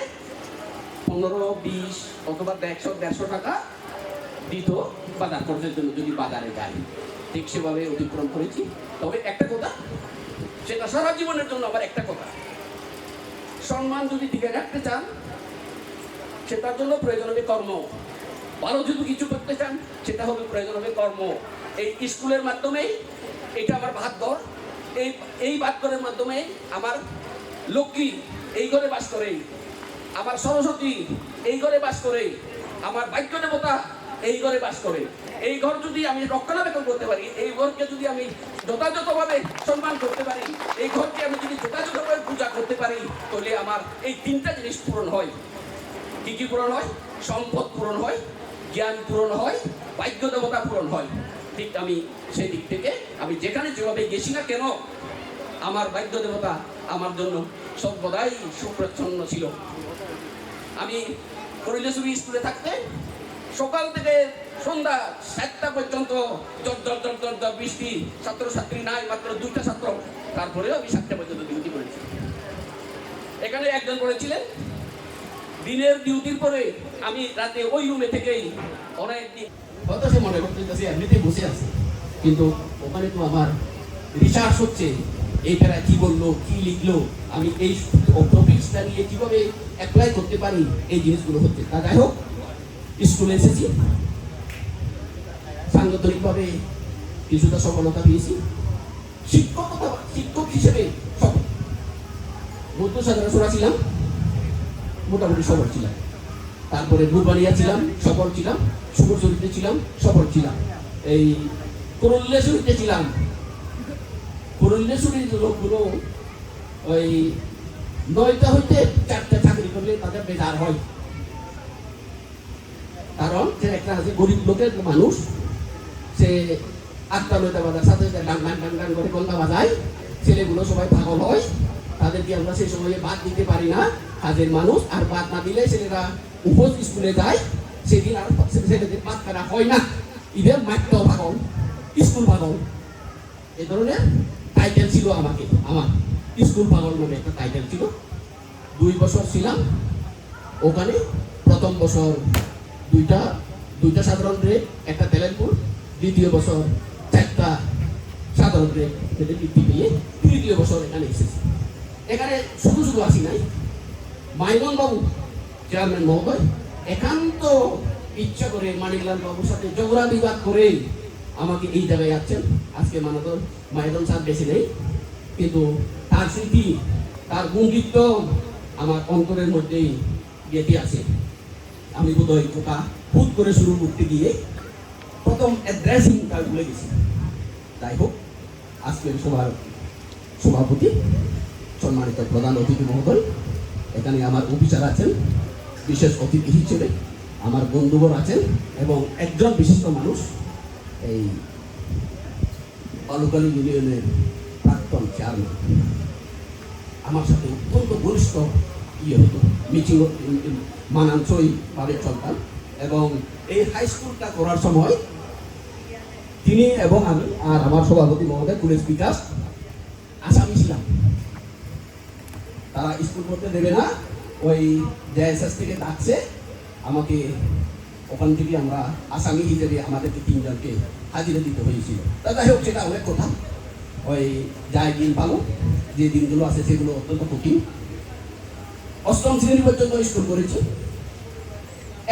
15-20 অথবা 100-150 টাকা দিত বাজার খরচের জন্য, যদি বাজারে যাই। ঠিক সেভাবে অতিক্রম করেছি। তবে একটা কথা, সেটা সারা জীবনের জন্য আবার একটা কথা, সম্মান যদি টিকে রাখতে চান সেটার জন্য প্রয়োজন হবে কর্ম। ভালো যদি কিছু করতে চান সেটা হবে প্রয়োজন হবে কর্ম। এই স্কুলের মাধ্যমেই এটা আমার ভাগ্য। এই ভাগ্যের মাধ্যমে আমার লক্ষ্মী এই ঘরে বাস করে, আমার সরস্বতী এই ঘরে বাস করে, আমার ভাগ্য দেবতা এই ঘরে বাস করে। এই ঘর যদি আমি রক্ষণাবেক্ষণ করতে পারি, এই ঘরকে যদি আমি যথাযথভাবে সম্মান করতে পারি, এই ঘরকে আমি যদি যথাযথভাবে পূজা করতে পারি, তাহলে আমার এই 3টা জিনিস পূরণ হয়। কি কি পূরণ হয়? সম্পদ পূরণ হয়, জ্ঞান পূরণ হয়, ভাগ্য দেবতা পূরণ হয়। ঠিক আমি সেই দিক থেকে আমি যেখানে যেভাবে গেছি না কেন, আমার ভাগ্য দেবতা আমার জন্য সর্বদাই সুপ্রচ্ছন্ন ছিল। আমি কৈলাসবী স্কুলে থাকতে সকাল থেকে সন্ধ্যা 7টা পর্যন্ত জ্বর বৃষ্টি, ছাত্রছাত্রী নাই, মাত্র 2টা ছাত্র, তারপরেও আমি 7টা পর্যন্ত ডিউটি করেছি। এখানে একজন করেছিলেন দিনের ডিউটির পরে আমি রাতে ওই রুমে থেকেই অনেক দিন হয়তো সে মনে করতেছে এমনিতেই বসে আছে, কিন্তু ওখানে তো আমার রিসার্চ হচ্ছে, এই প্যারা কি বললো, কি লিখলো, আমি এই টপিকসটা নিয়ে কিভাবে অ্যাপ্লাই করতে পারি, এই জিনিসগুলো হচ্ছে। তা যাই হোক, স্কুলে এসেছি, সাংগঠনিকভাবে কিছুটা সফলতা পেয়েছি। শিক্ষক হিসেবে মধ্য সাধারণ ছিলাম, মোটামুটি সফল ছিলাম। তারপরে গুরবানিয়া ছিলাম, সফল ছিলাম। সুবরচরিতে ছিলাম, সফল ছিলাম। এই করল্লেশ্বরীতে ছিলাম। করল্লেশ্বরীর লোকগুলো ওই 9টা হইতে 4টা চাকরি করলে তাদের বেজার হয়, কারণ সে একটা আছে গরিব লোকের মানুষ, সে 8টা-9টা বাজার সাথে ডাং করে গলদা বাজায়, ছেলেগুলো সবাই পাগল হয়, তাদেরকে আমরা সেই সময়ে বাদ দিতে পারি না। কাজের মানুষ, আর বাদ না দিলে ছেলেরা উপর স্কুলে যায়, সেদিন আর ছেলেদের বাদ করা হয় না। ইভেন মাত্র পাগল, স্কুল পাগল, এ ধরনের টাইটেল ছিল আমাকে, আমার স্কুল পাগল নামে একটা টাইটেল ছিল। 2 বছর ছিলাম ওখানে। প্রথম বছর দুইটা সাধারণ গ্রেড, একটা ট্যালেন্টপুর। দ্বিতীয় বছর 4টা সাধারণ গ্রেড বৃত্তি পেয়ে তৃতীয় বছর এখানে এসেছি। এখানে শুধু আসি নাই, মাইমন বাবু চেয়ারম্যান মহোদয় একান্ত ইচ্ছা করে মানিকলাল বাবুর সাথে ঝগড়া বিবাদ করে আমাকে এই জায়গায় আছেন। আজকে মাইদন স্যার বেশি নেই, কিন্তু তার স্মৃতি, তার গুণগীত আমার অন্তরের মধ্যেই গেঁথে আছে। আমি বোধহয় ওটা হুট করে শুরু করতে গিয়ে প্রথম অ্যাড্রেসিংটা ভুলে গেছি। যাই হোক, আজকের সভার সভাপতি সম্মানিত প্রধান অতিথি মহোদয়, এখানে আমার অফিসার আছেন, বিশেষ অতিথি হিসেবে আমার বন্ধুবর আছেন, এবং একজন বিশিষ্ট মানুষ, এই বালুকালী ইউনিয়নের প্রাক্তন চেয়ারম্যান, আমার সাথে অত্যন্ত ঘনিষ্ঠ হতো, মিটিং মানানসই ভাবে চলতাম। এবং এই হাই স্কুলটা করার সময় তিনি এবং আমি আর আমার সভাপতি মহোদয় পুলিশ বিকাশ আসামি ছিলাম। তারা স্কুল করতে দেবে না, ওই জেএসএস থেকে ডাকছে আমাকে, ওখান থেকে আমরা আসামি হিসেবে আমাদেরকে 3 জনকে হাজিরা দিতে হয়েছিল। যাই হোক, সেটা অনেক কথা। ওই যাই দিন ভালো, যে দিনগুলো আছে সেগুলো অত্যন্ত কঠিন। 8ম শ্রেণী পর্যন্ত স্কুল করেছি,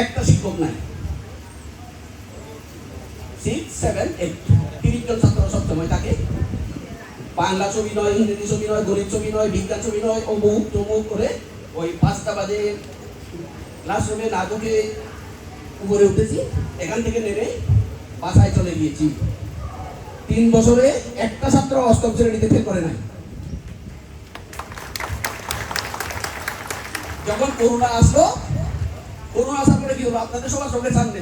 একটা শিক্ষক নাই। 6, 7, 8 30 জন ছাত্র সবসময় থাকে। বাংলা ছবি নয়, ইংরেজি ছবি নয়, গণিত ছবি নয়, বিজ্ঞান ছবি নয়, অমুক তমুক করে ওই 5টা বাজে ক্লাসরুমে না ঢুকে উপরে উঠেছি। এখান থেকে নেমে বাসায় চলে গিয়েছি। 3 বছরে একটা ছাত্র 8ম শ্রেণীতে ফেল করে নাই। যখন করোনা আসলো, করোনা আসার পরে কি হলো আপনাদের সবার চোখের সামনে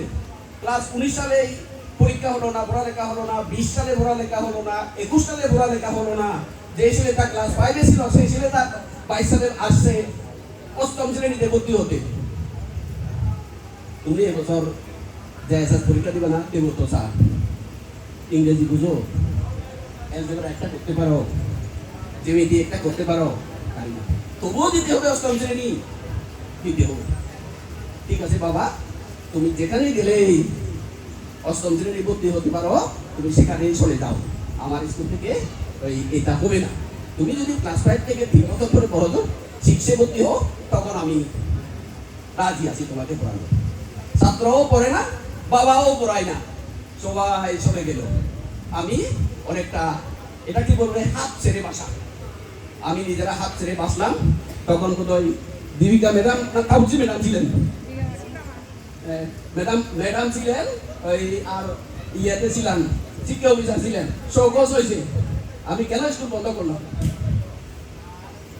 ক্লাস 19 সালে পরীক্ষা হলো না, পড়ালেখা হলো না, 20 সালে পড়ালেখা হলো না, 21 সালে পড়ালেখা হলো না। যে ছেলেটা ক্লাস 5 ছিল সেই ছেলেটা 22 সালে আসছে 8ম শ্রেণীতে ভর্তি হতে। তুমি এবছর JSS পরীক্ষা দিবে না, দেব তো স্যার। ইংরেজি বুঝো, অ্যালজেব্রা একটা করতে পারো, জ্যামিতি একটা করতে পারো, তবুও দিতে হবে 8ম শ্রেণী, দিতে হবে। ঠিক আছে বাবা, তুমি যেখানে গেলেই 8ম শ্রেণী ভর্তি হতে পারো, তুমি সেখানেই চলে যাও, আমার স্কুল থেকে এটা হবে না। তুমি যদি ক্লাস 5 থেকে 3 বছর ধরে পড়ো, 6-এ ভর্তি হও, তখন আমি রাজি আছি তোমাকে পড়ানো। ছাত্রও পড়ে না, বাবাও পড়ায় না, সবাই চলে গেল। আমি অনেকটা এটা কি বলবে হাত ছেড়ে বাসা, আমি নিজেরা হাত ছেড়ে বাসলাম। তখন বোধহয় দীপিকা ম্যাডাম না কাউজি ম্যাডাম ছিলেন, ম্যাডাম ছিলেন, ওই আর ইয়াতে ছিলেন শিক্ষা অফিসার ছিলেন। শোকজ হয়েছে, আমি কেন স্কুল বন্ধ করলাম?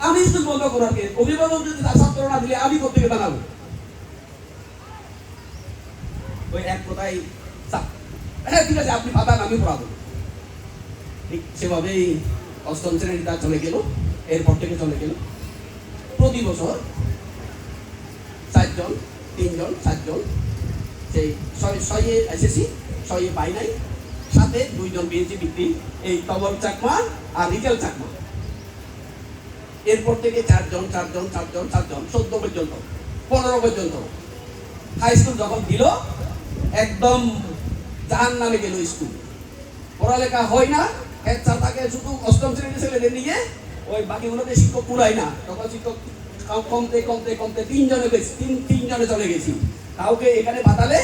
আমি স্কুল বন্ধ করার কে? অভিভাবক যদি তার ছাত্র না দিলে আমি কোথেকে বানাবো? ওই এক কথাই হ্যাঁ ঠিক আছে, আপনি পাতান, আমি পড়াবো। ঠিক সেভাবেই 8ম শ্রেণীটা চলে গেল। এরপর থেকে চলে গেল প্রতি বছর 4 জন, 3 জন, 4 জন, সেই 6-এ এসেছি, 6-এ পাই নাই, সাথে 2 জন বিএনসি ভিত্তি, এই তবর চাকমা আর রিকেল চাকমা। এরপর থেকে 4 জন, 4 জন, 4 জন, 4 জন, 14 পর্যন্ত, 15 পর্যন্ত। হাই স্কুল যখন দিল, একদম জাহান নামে গেল স্কুল। পড়ালেখা হয় না, হেড স্যার থাকে শুধু 8ম শ্রেণীর ছেলেদের নিয়ে, ওই বাকিগুলোতে শিক্ষক পুরাই না। তখন শিক্ষক কমতে কমতে কমতে 3 জনে চলে গেছি। কাউকে এখানে বাতালে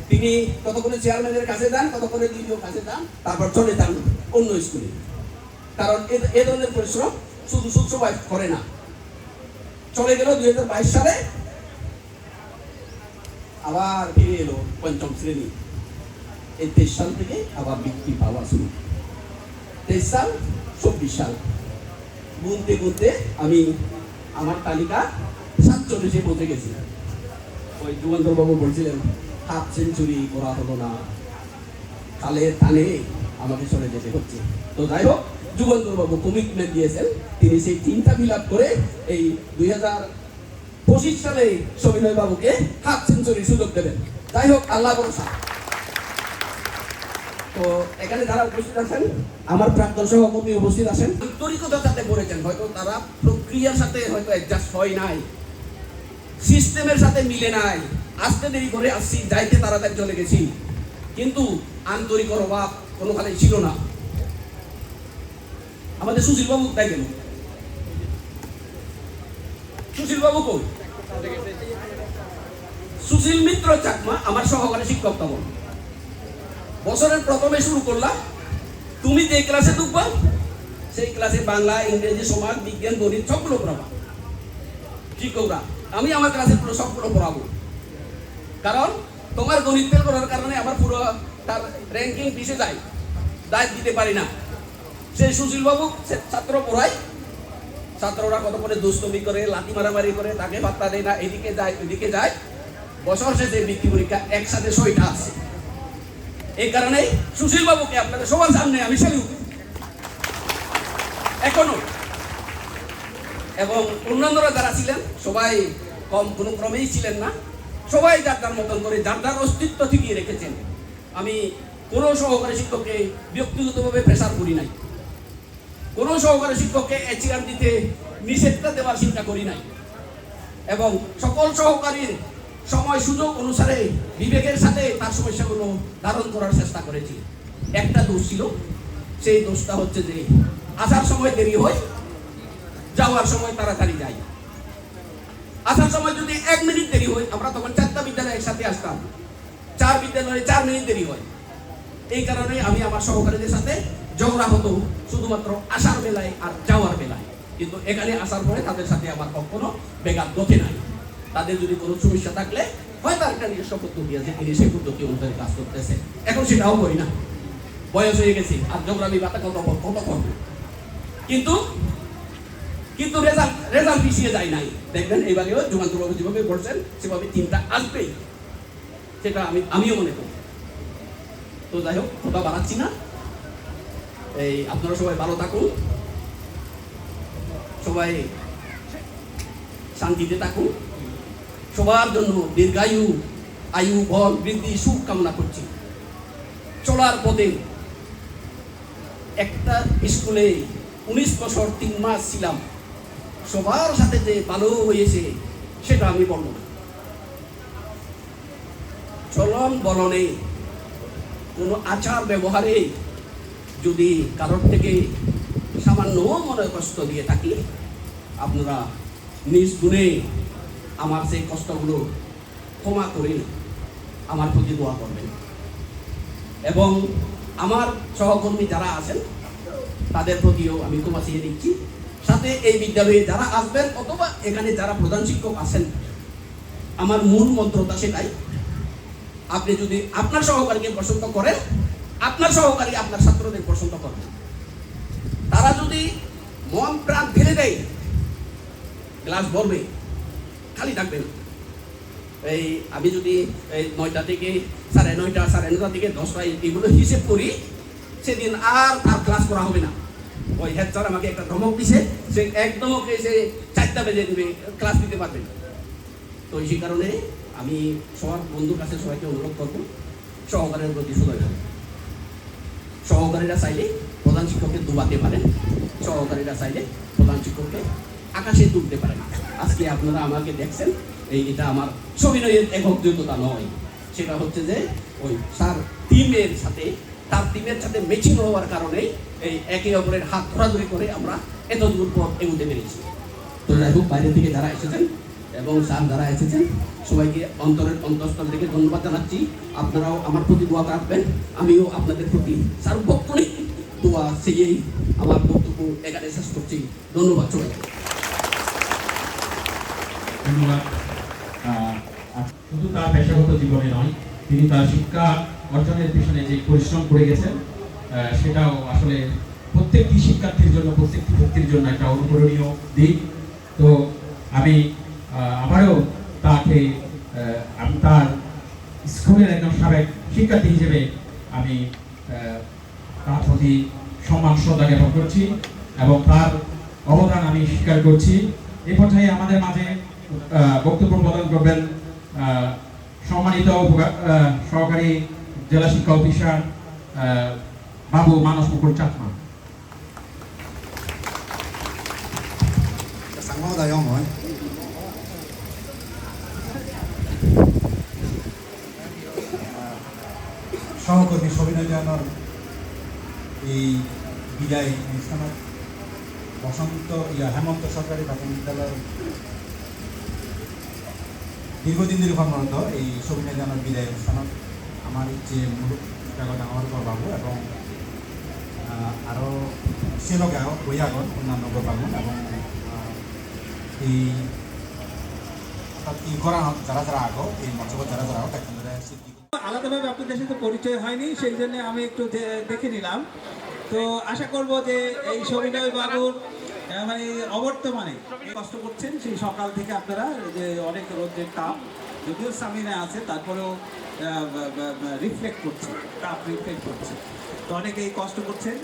তিনি কতক্ষণে চেয়ারম্যানের কাছে যান, কতক্ষণে দ্বিতীয় কাছে যান, তারপর চলে যান অন্য স্কুলে। কারণ এ ধরনের পরিশ্রম শুধু সবাই করে না। চলে গেল 2022 সালে, আবার ফিরে এলো 5ম শ্রেণী। এই 23 সাল থেকে আবার বৃত্তি পাওয়া শুরু। 23 সাল, 24 সাল গুনতে গুনতে আমি আমার তালিকা 47-এ পৌঁছে গেছি। ওই যুগেন্দ্র বাবু বলছিলেন 1/2 সেঞ্চুরি করা হলো না, কালের টানে আমাকে চলে যেতে হচ্ছে। তো যাই হোক, যুগেন্দ্র বাবু কমিটমেন্ট দিয়েছেন, তিনি সেই চিন্তা ফিল আপ করে এই 2025 সালে সবিনয় বাবুকে 1/2 সেঞ্চুরির সুযোগ দেবেন। যাই হোক, আল্লাহ ভরসা। তো এখানে যারা উপস্থিত আছেন, আমার প্রাক্তন সহকর্মী উপস্থিত আছেন, আন্তরিকতার সাথে করেছেন। হয়তো তারা প্রক্রিয়ার সাথে হয়তো অ্যাডজাস্ট হয় নাই, সিস্টেমের সাথে মিলে নাই, আসতে দেরি করে আসছি, যাইতে তাড়াতাড়ি চলে গেছি, কিন্তু আন্তরিকর অভাব কোনোখানে ছিল না। আমাদের সুশীল বাবু তাই গেল, সুশীল বাবু কই? সুশীল মিত্র চাকমা আমার সহকারী শিক্ষক। তখন বছরের প্রথমে শুরু করলাম, তুমি যে ক্লাসে ঢুকবা সেই ক্লাসে বাংলা, ইংরেজি, সমাজ, বিজ্ঞান, গণিত সবগুলো পড়াবা শিক্ষকরা। আমি আমার ক্লাসের সবগুলো পড়াবো, কারণ তোমার গণিত ফেল করার কারণে আমার পুরো তার র্যাঙ্কিং পিছিয়ে যায়, দায় দিতে পারি না। সেই সুশীল বাবু ছাত্র পড়ায়, ছাত্ররা কত করে দুষ্টমি করে, লাঠি মারামারি করে, তাকে পাত্তা দেয় না, এদিকে যায় ওইদিকে যায়। বছর শেষে বৃত্তি পরীক্ষা একসাথে 6টা আছে। এই কারণে সুশীল বাবুকে আপনাদের সবার সামনে আমি স্যালুট এখনো। এবং অন্যান্যরা যারা ছিলেন সবাই কম কোনো ক্রমেই ছিলেন না, সবাই যার যার মতন করে যার যার অস্তিত্ব টিকিয়ে রেখেছেন। আমি কোনো সহকারী শিক্ষককে ব্যক্তিগতভাবে প্রেসার করি নাই, কোনো সহকারী শিক্ষককে এচিআর দিতে নিষেধটা দেওয়ার চিন্তা করি নাই, এবং সকল সহকারীর সময় সুযোগ অনুসারে বিবেকের সাথে তার সমস্যাগুলো ধারণ করার চেষ্টা করেছি। একটা দোষ ছিল, সেই দোষটা হচ্ছে যে আসার সময় দেরি হয়, যাওয়ার সময় তাড়াতাড়ি যাই। আসার সময় যদি 1 মিনিট দেরি হয়, আমরা তখন 4টা বিদ্যালয় একসাথে আসতাম, 4 বিদ্যালয়ে 4 মিনিট দেরি হয়। এই কারণে আমি আমার সহকারীদের সাথে ঝগড়া হতো শুধুমাত্র আসার বেলায় আর যাওয়ার বেলায়, কিন্তু এখানে আসার পরে তাদের সাথে আমার কখনো বেগার গতি নাই। তাদের যদি কোনো সমস্যা থাকলে হয়তো একটা নিজস্ব পদ্ধতি আছে, তিনি সেই পদ্ধতি অনুযায়ী কাজ করতেছে। এখন সেটাও করি না, বয়স হয়ে গেছে, আর ঝগড়ামি বাতা কত করবো। কিন্তু রেজাল্ট পিছিয়ে যায় নাই। দেখবেন এবারেও যুগান্তরবাবু যেভাবে বলছেন সেভাবে টিমটা আসবেই, সেটা আমিও মনে করি। তো যাই হোক, কথা বাড়াচ্ছি না, এই আপনারা সবাই ভালো থাকুন, সবাই শান্তিতে থাকুন, সবার জন্য দীর্ঘায়ু, আয়ু, বল, বৃদ্ধি, সুখ কামনা করছি। চলার পথে একটা স্কুলে 19 বছর 3 মাস ছিলাম, সবার সাথে যে ভালো হয়েছে সেটা আমি বলবো না। চলন বলনে, কোনো আচার ব্যবহারে যদি কারোর থেকে সামান্য মনে কষ্ট দিয়ে থাকি, আপনারা নিজ গুণে আমার সেই কষ্টগুলো ক্ষমা করে আমার প্রতি দোয়া করবেন। এবং আমার সহকর্মী যারা আছেন তাদের প্রতিও আমি ক্ষমা চেয়ে নিচ্ছি। সাথে এই বিদ্যালয়ে যারা আসবেন অথবা এখানে যারা প্রধান শিক্ষক আছেন, আমার মূল মন্ত্রটা সেটাই, আপনি যদি আপনার সহকারীকে পছন্দ করেন, আপনার সহকারী আপনার ছাত্রদের পছন্দ করবেন। তারা যদি মন প্রাণ ঢেলে দেয়, ক্লাস ভরবে, খালি থাকবে না। এই আমি যদি এই 9টা থেকে 9:30, 9:30 থেকে 10টা এগুলো হিসেব করি, সেদিন আর তার ক্লাস করা হবে না। ওই হেড স্যার আমাকে একটা ধমক দিছে, সে একদম এসে 4টা বেজে দেবে, ক্লাস দিতে পারবে না। তো সেই কারণে আমি সবার বন্ধুর কাছে সবাইকে অনুরোধ করবো, সহকারীর প্রতি সদয় হবে। সহকারীরা চাইলে প্রধান শিক্ষককে ডুবাতে পারেন, সহকারীরা চাইলে প্রধান শিক্ষককে আকাশে তুলতে পারেন। আজকে আপনারা আমাকে দেখছেন, এটা আমার সবিনয়ের একক যোগ্যতা নয়, সেটা হচ্ছে যে ওই তার টিমের সাথে ম্যাচিং হওয়ার কারণে এই একে অপরের হাত ধরাধরি করে আমরা এত দূর পথ এগোতে পেরেছি। তো যাই হোক, বাইরে থেকে যারা এসেছেন এবং স্যার যারা এসেছেন, সবাইকে অন্তরের অন্তঃস্থল থেকে ধন্যবাদ জানাচ্ছি। আপনারাও আমার প্রতি দোয়া রাখবেন, আমিও আপনাদের প্রতি সার্বক্ষণিক দোয়া চেয়েই আমার বক্তব্য এখানে শেষ করছি। ধন্যবাদ সবাইকে। ধন্যবাদ। শুধু তার পেশাগত জীবনে নয়, তিনি তার শিক্ষা অর্জনের পিছনে যে পরিশ্রম করে গেছেন, সেটাও আসলে প্রত্যেকটি শিক্ষার্থীর জন্য, প্রত্যেকটি ব্যক্তির জন্য একটা অনুকরণীয় দিক। তো আমি আবারও তাকে, আমি তার স্কুলের একজন সাবেক শিক্ষার্থী হিসেবে আমি তার প্রতি সম্মান শ্রদ্ধা জ্ঞাপন করছি এবং তার অবদান আমি স্বীকার করছি। এই পর্যায়ে আমাদের মাঝে বক্তব্য প্রদান করবেন সম্মানিত সহকারী জেলা শিক্ষা অফিসার বাবু মানস মুকুল চাকমা। সহকর্মী সবিনয় জানার এই বিদায় অনুষ্ঠানত হেমন্ত সরকারি প্রাথমিক বিদ্যালয় দীর্ঘদিন ধরে কর্মরত এই সবিনয় জানার বিদায় অনুষ্ঠানত আমার যে মূল ডাঙৰ বাবু এবং আরও সেলগে বই আগত অন্যান্য বাবু এবং এই যারা আগত এই মঞ্চত যারা আগত আলাদাভাবে আপনাদের সাথে পরিচয় হয়নি, সেই জন্য আমি একটু দেখে নিলাম। তো আশা করব যে এই সবিনয় বাবুর মানে অবর্তমানে কষ্ট করছেন সেই সকাল থেকে, আপনারা যে অনেক রোদের তাপ, যদিও সামিনে আছে তারপরেও রিফ্লেক্ট করছে, তাপ রিফ্লেক্ট করছে। তো অনেকেই কষ্ট করছেন,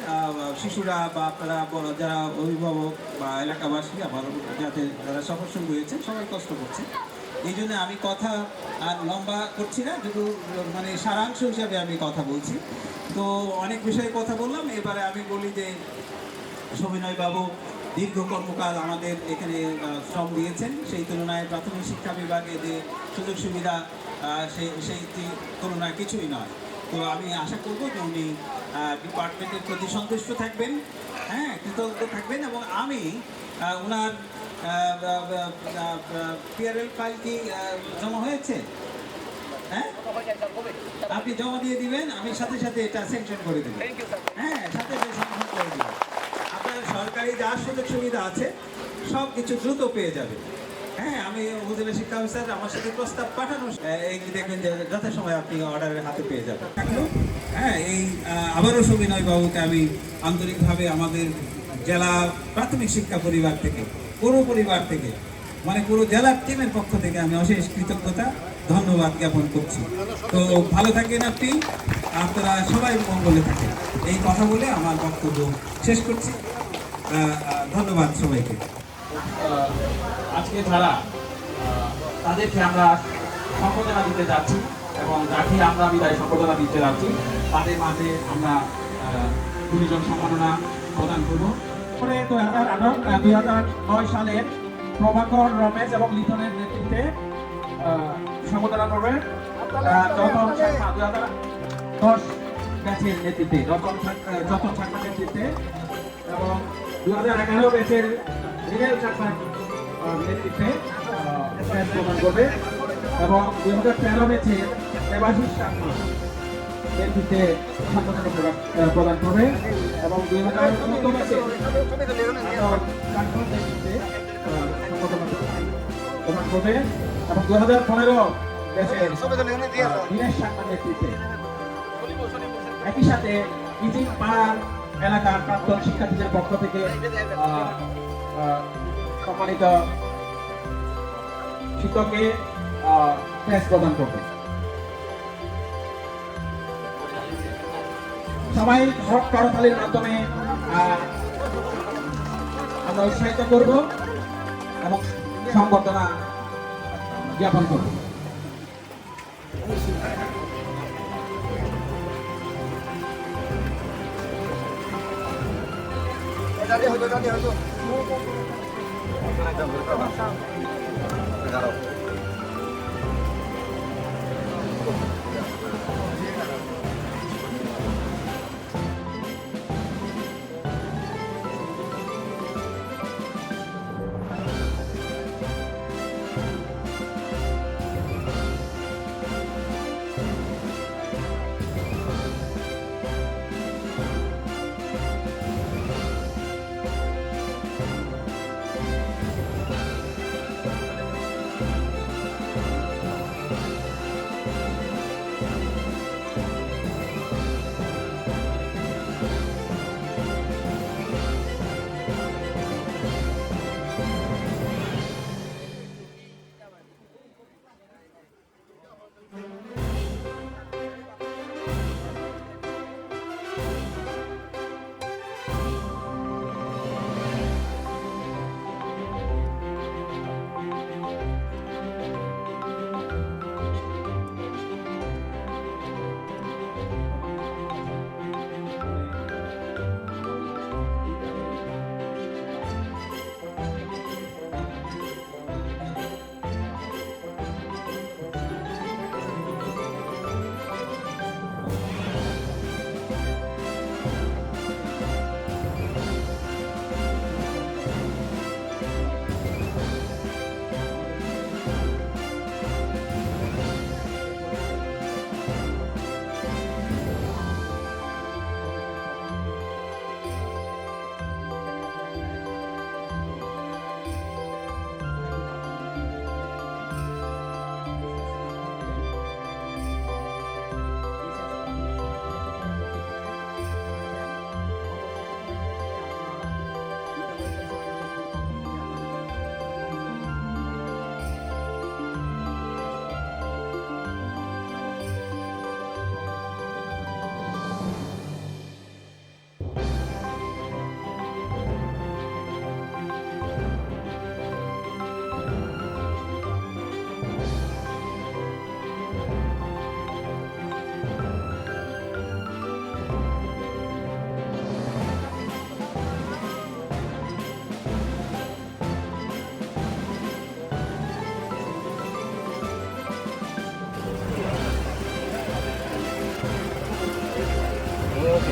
শিশুরা বা আপনারা যারা অভিভাবক বা এলাকাবাসী, আবার যারা সফরসঙ্গী হয়েছেন, সবাই কষ্ট করছে। এই জন্য আমি কথা আর লম্বা করছি না, শুধু মানে সারাংশ হিসাবে আমি কথা বলছি। তো অনেক বিষয়ে কথা বললাম, এবারে আমি বলি যে সবিনয় বাবু দীর্ঘ কর্মকাল আমাদের এখানে শ্রম দিয়েছেন, সেই তুলনায় প্রাথমিক শিক্ষা বিভাগে যে সুযোগ সুবিধা সেই তুলনায় কিছুই নয়। তো আমি আশা করব যে উনি ডিপার্টমেন্টের প্রতি সন্তুষ্ট থাকবেন, হ্যাঁ, কৃতজ্ঞ থাকবেন। এবং আমি ওনার পিআরএল ফাইল কি জমা হয়েছে? হ্যাঁ, আপনি জমা দিয়ে দিবেন, আমি সাথে সাথে এটা স্যাংশন করে দেবো। হ্যাঁ, সাথে সাথে স্যাংশন করে দেবেন। আপনার সরকারি যা সুযোগ সুবিধা আছে সব কিছু দ্রুত পেয়ে যাবে। হ্যাঁ, আমি উপজেলা শিক্ষা অফিসার, আমার সাথে প্রস্তাব পাঠানো, এই দেখবেন যে যথাসময়ে আপনি অর্ডারের হাতে পেয়ে যাবেন। হ্যাঁ, এই আবারও সবিনয় বাবুকে আমি আন্তরিকভাবে আমাদের জেলা প্রাথমিক শিক্ষা পরিবার থেকে, পৌর পরিবার থেকে মানে পুরো জেলার টিমের পক্ষ থেকে আমি অশেষ কৃতজ্ঞতা ধন্যবাদ জ্ঞাপন করছি। তো ভালো থাকেন আপনি, আপনারা সবাই মঙ্গলে থাকেন। এই কথা বলে আমার বক্তব্য শেষ করছি। ধন্যবাদ সবাইকে। আজকে যারা তাদেরকে আমরা সম্বোধনা দিতে যাচ্ছি এবং যাকে আমরা বিদায় সম্বোধনা দিতে যাচ্ছি তাদের মাঝে আমরা 2 জন সম্মাননা প্রদান করব। 2009 সালের প্রভাকর, রমেশ এবং লিটনের নেতৃত্বে সম্বোধনা করবে যতন শাখা 2010 ব্যাচের নেতৃত্বে, যতন শাখার নেতৃত্বে, এবং 2011 ব্যাচের রিনেল শাখার নেতৃত্বে প্রদান করবে, এবং 2013 ব্যাচের দেবাশিস শাখা নেতৃত্বে সম্বোধনা প্রদান করবে, এবং 2014 ব্যাচের নেতৃত্বে সম্বোধনা প্রদান করবে, এবং 2015 ব্যাচের দীনেশ শাখার নেতৃত্বে। একই সাথে ইজিং পাড়ার এলাকার প্রাক্তন শিক্ষার্থীদের পক্ষ থেকে সম্মানিত শিক্ষককে ক্রেস্ট প্রদান করবে। সবাই করতালির মাধ্যমে আমরা উৎসাহিত করব এবং সংবর্ধনা জ্ঞাপন করব।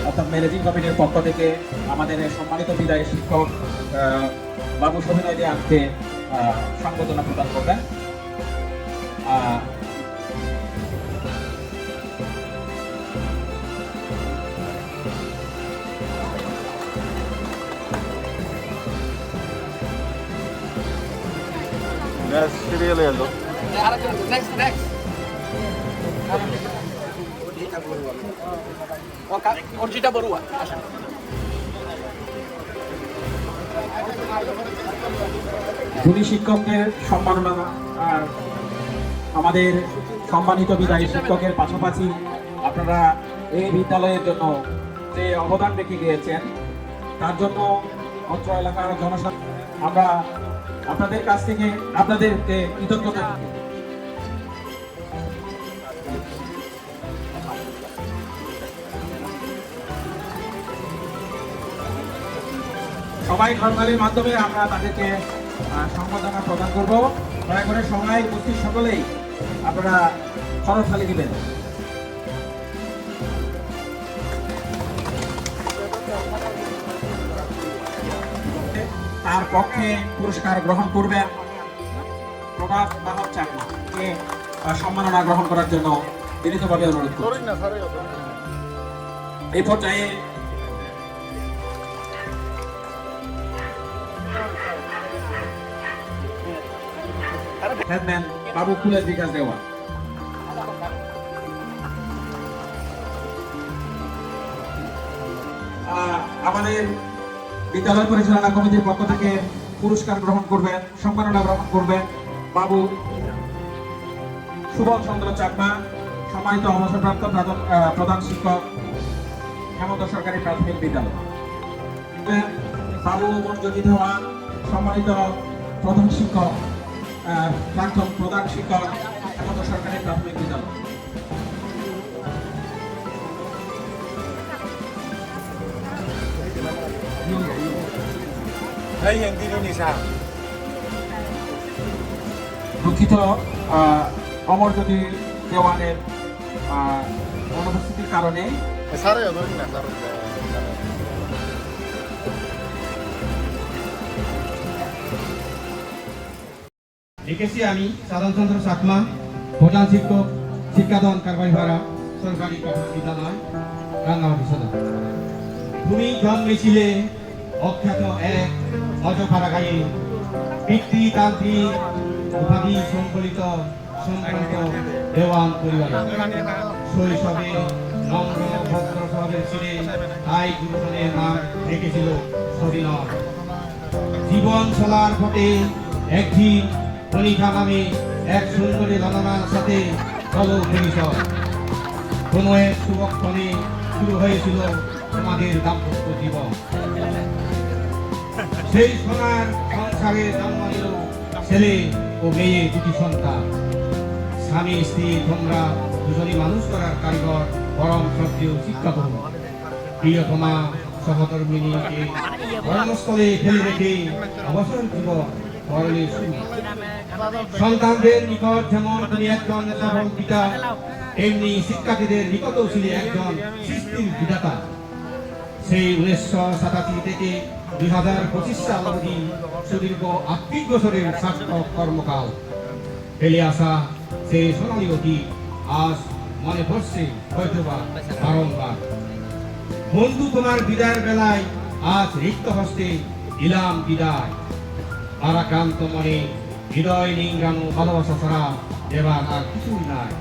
অর্থাৎ ম্যানেজিং কমিটির পক্ষ থেকে আমাদের সম্মানিত বিদায়ী শিক্ষক বাবু সবিনয় দিয়ে আজকে সংবর্ধনা প্রদান করবেন। অর্জিতা বড়ুয়া গুণী শিক্ষকদের সম্মাননা আর আমাদের সম্মানিত বিদায়ী শিক্ষকের পাশাপাশি আপনারা এই বিদ্যালয়ের জন্য যে অবদান রেখে গিয়েছেন তার জন্য অত্র এলাকার জনসাধারণ আমরা আপনাদের কাছ থেকে আপনাদেরকে কৃতজ্ঞতা জানাই। সবাই ঘরবাড়ির মাধ্যমে আমরা তাদেরকে সম্মাননা প্রদান করব। দয়া করে সবাই উপস্থিত সকলেই আপনারা করতালি দিবেন। তার পক্ষে পুরস্কার গ্রহণ করবেন প্রভাত বাহক চাকমাকে সম্মাননা গ্রহণ করার জন্য বিনীতভাবে অনুরোধ করছি। এই পর্যায়ে হেডম্যান বাবু কুলের বিকাশ দেওয়া। আমাদের বিদ্যালয় পরিচালনা কমিটির পক্ষ থেকে পুরস্কার গ্রহণ করবেন, সম্মাননা গ্রহণ করবেন বাবু সুবল চন্দ্র চাকমা, সম্মানিত অবসরপ্রাপ্ত প্রধান শিক্ষক হেমন্ত সরকারি প্রাথমিক বিদ্যালয়। বাবু মঞ্জুরি দেওয়ান, সম্মানিত প্রধান শিক্ষক প্রাক্তন প্রধান শিক্ষক হেমন্ত সরকারি প্রাথমিক বিদ্যালয়। দুঃখিত অমরজ্যোতি দেওয়ানের অনুপস্থিতির কারণে লিখেছি আমি সাধনচন্দ্র চাকমা, প্রধান শিক্ষক শিক্ষাদান কারবারিপাড়া সরকারি প্রাথমিক বিদ্যালয় রাঙ্গামাটি সদর। তুমি জন্মেছিলে অখ্যাত এক অজপাড়া গায়ে, পিতৃতান্ত্রিক উপাধি সংকলিত সম্মানিত দেওয়ান পরিবারে। শৈশবে নম্র ভদ্র স্বভাবের ছিলে, তাই গুরুজনের নাম রেখেছিল সবিনয়। জীবন চলার পথে একদিন কণিকা নামে এক সুন্দরী লালনার সাথে চলো পরিচয়। কোনো এক শুভক্ষণে শুরু হয়েছিল তোমাদের দাম্পত্য জীবন। সেই সোনার সংসারে জন্ম নিল ছেলে ও মেয়ে দুটি সন্তান। স্বামী স্ত্রী তোমরা দুজনই মানুষ করার কারিগর, পরম শ্রদ্ধেয় শিক্ষক। প্রিয়তমা সহধর্মিণীকে কর্মস্থলে ফেলে রেখে অবসর জীবন করলে শুরু। সন্তানদের নিকট যেমন তুমি একজন সফল পিতা, তেমনি শিক্ষার্থীদের নিকটও ছিলে একজন সৃষ্টির বিধাতা। সেই 1987 থেকে 2025 সাল অবধি সুদীর্ঘ 38 বছরের সার্থক কর্মকাল ফেলে আসা সেই সোনালী অতীত আজ মনে পড়ছে হয়তোবা বারংবার। বন্ধু, তোমার বিদায়ের বেলায় আজ রিক্ত হস্তে দিলাম বিদায়। আরাক্রান্ত মনে হৃদয় নিংড়ানো ভালোবাসা ছাড়া দেবার আর কিছুই নাই।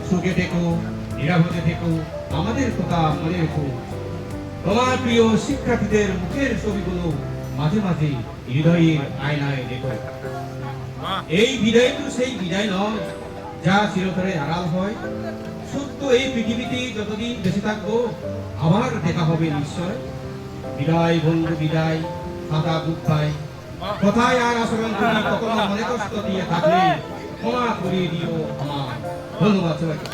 সুখে থেকো, নিরাপদে থেকো, আমাদের কথা মনে রেখো। তোমার প্রিয় শিক্ষার্থীদের মুখের ছবিগুলো মাঝে মাঝে হৃদয়ের আয়নায় দেখো। এই বিদায় তো সেই বিদায় নয় যা চিরতরে আড়াল হয়। সত্য এই পৃথিবীতে যতদিন বেঁচে থাকবো আবার দেখা হবে নিশ্চয়। বিদায় বন্ধু বিদায়, খাতা বুক পাই, কথায় আর আচরণ করি কখনো মনে কষ্ট দিয়ে থাকলে ক্ষমা করিয়ে দিও আমার। ধন্যবাদ সবাইকে।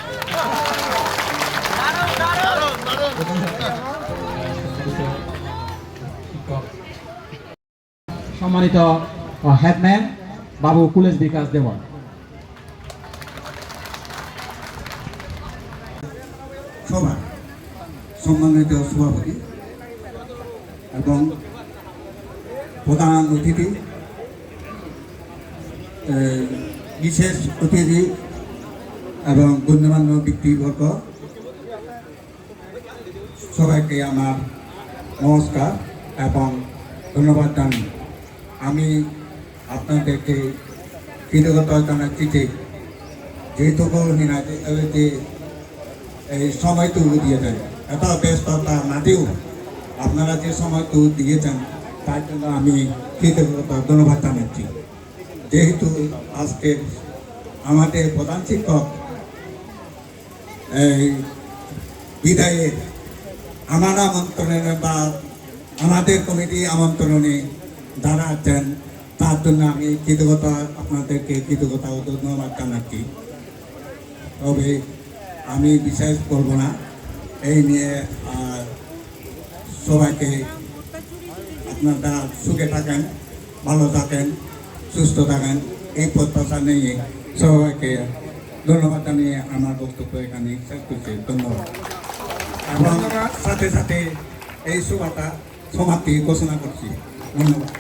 সম্মানিত হেডম্যান বাবু কুলেশ বিকাশ দেওয়ান। সভা সম্মানিত সভাপতি এবং প্রধান অতিথি, বিশেষ অতিথি এবং গণ্যমান্য ব্যক্তিবর্গ, সবাইকে আমার নমস্কার এবং ধন্যবাদ জানাই। আমি আপনাদেরকে কৃতজ্ঞতা জানাচ্ছি যে যেটুকু যে এই সময়টুকু দিয়েছেন, এত ব্যস্ততার মাঝেও আপনারা যে সময়টুকু দিয়েছেন তার জন্য আমি কৃতজ্ঞতা ধন্যবাদ জানাচ্ছি। যেহেতু আজকে আমাদের প্রধান শিক্ষক এই বিদায়ের আমার আমন্ত্রণে বা আমাদের কমিটি আমন্ত্রণে যারা আছেন তার জন্য আমি কৃতজ্ঞতা আপনাদেরকে কৃতজ্ঞতা ও ধন্যবাদ জানাচ্ছি। তবে আমি বিশেষ করব না এই নিয়ে। সবাইকে আপনারা সুখে থাকেন, ভালো থাকেন, সুস্থ থাকেন, এই প্রত্যাশা নিয়ে সবাইকে ধন্যবাদ জানিয়ে আমার বক্তব্য এখানে শেষ করছি। ধন্যবাদ। এবং সাথে সাথে এই সভাটা সমাপ্তি ঘোষণা করছি। ধন্যবাদ।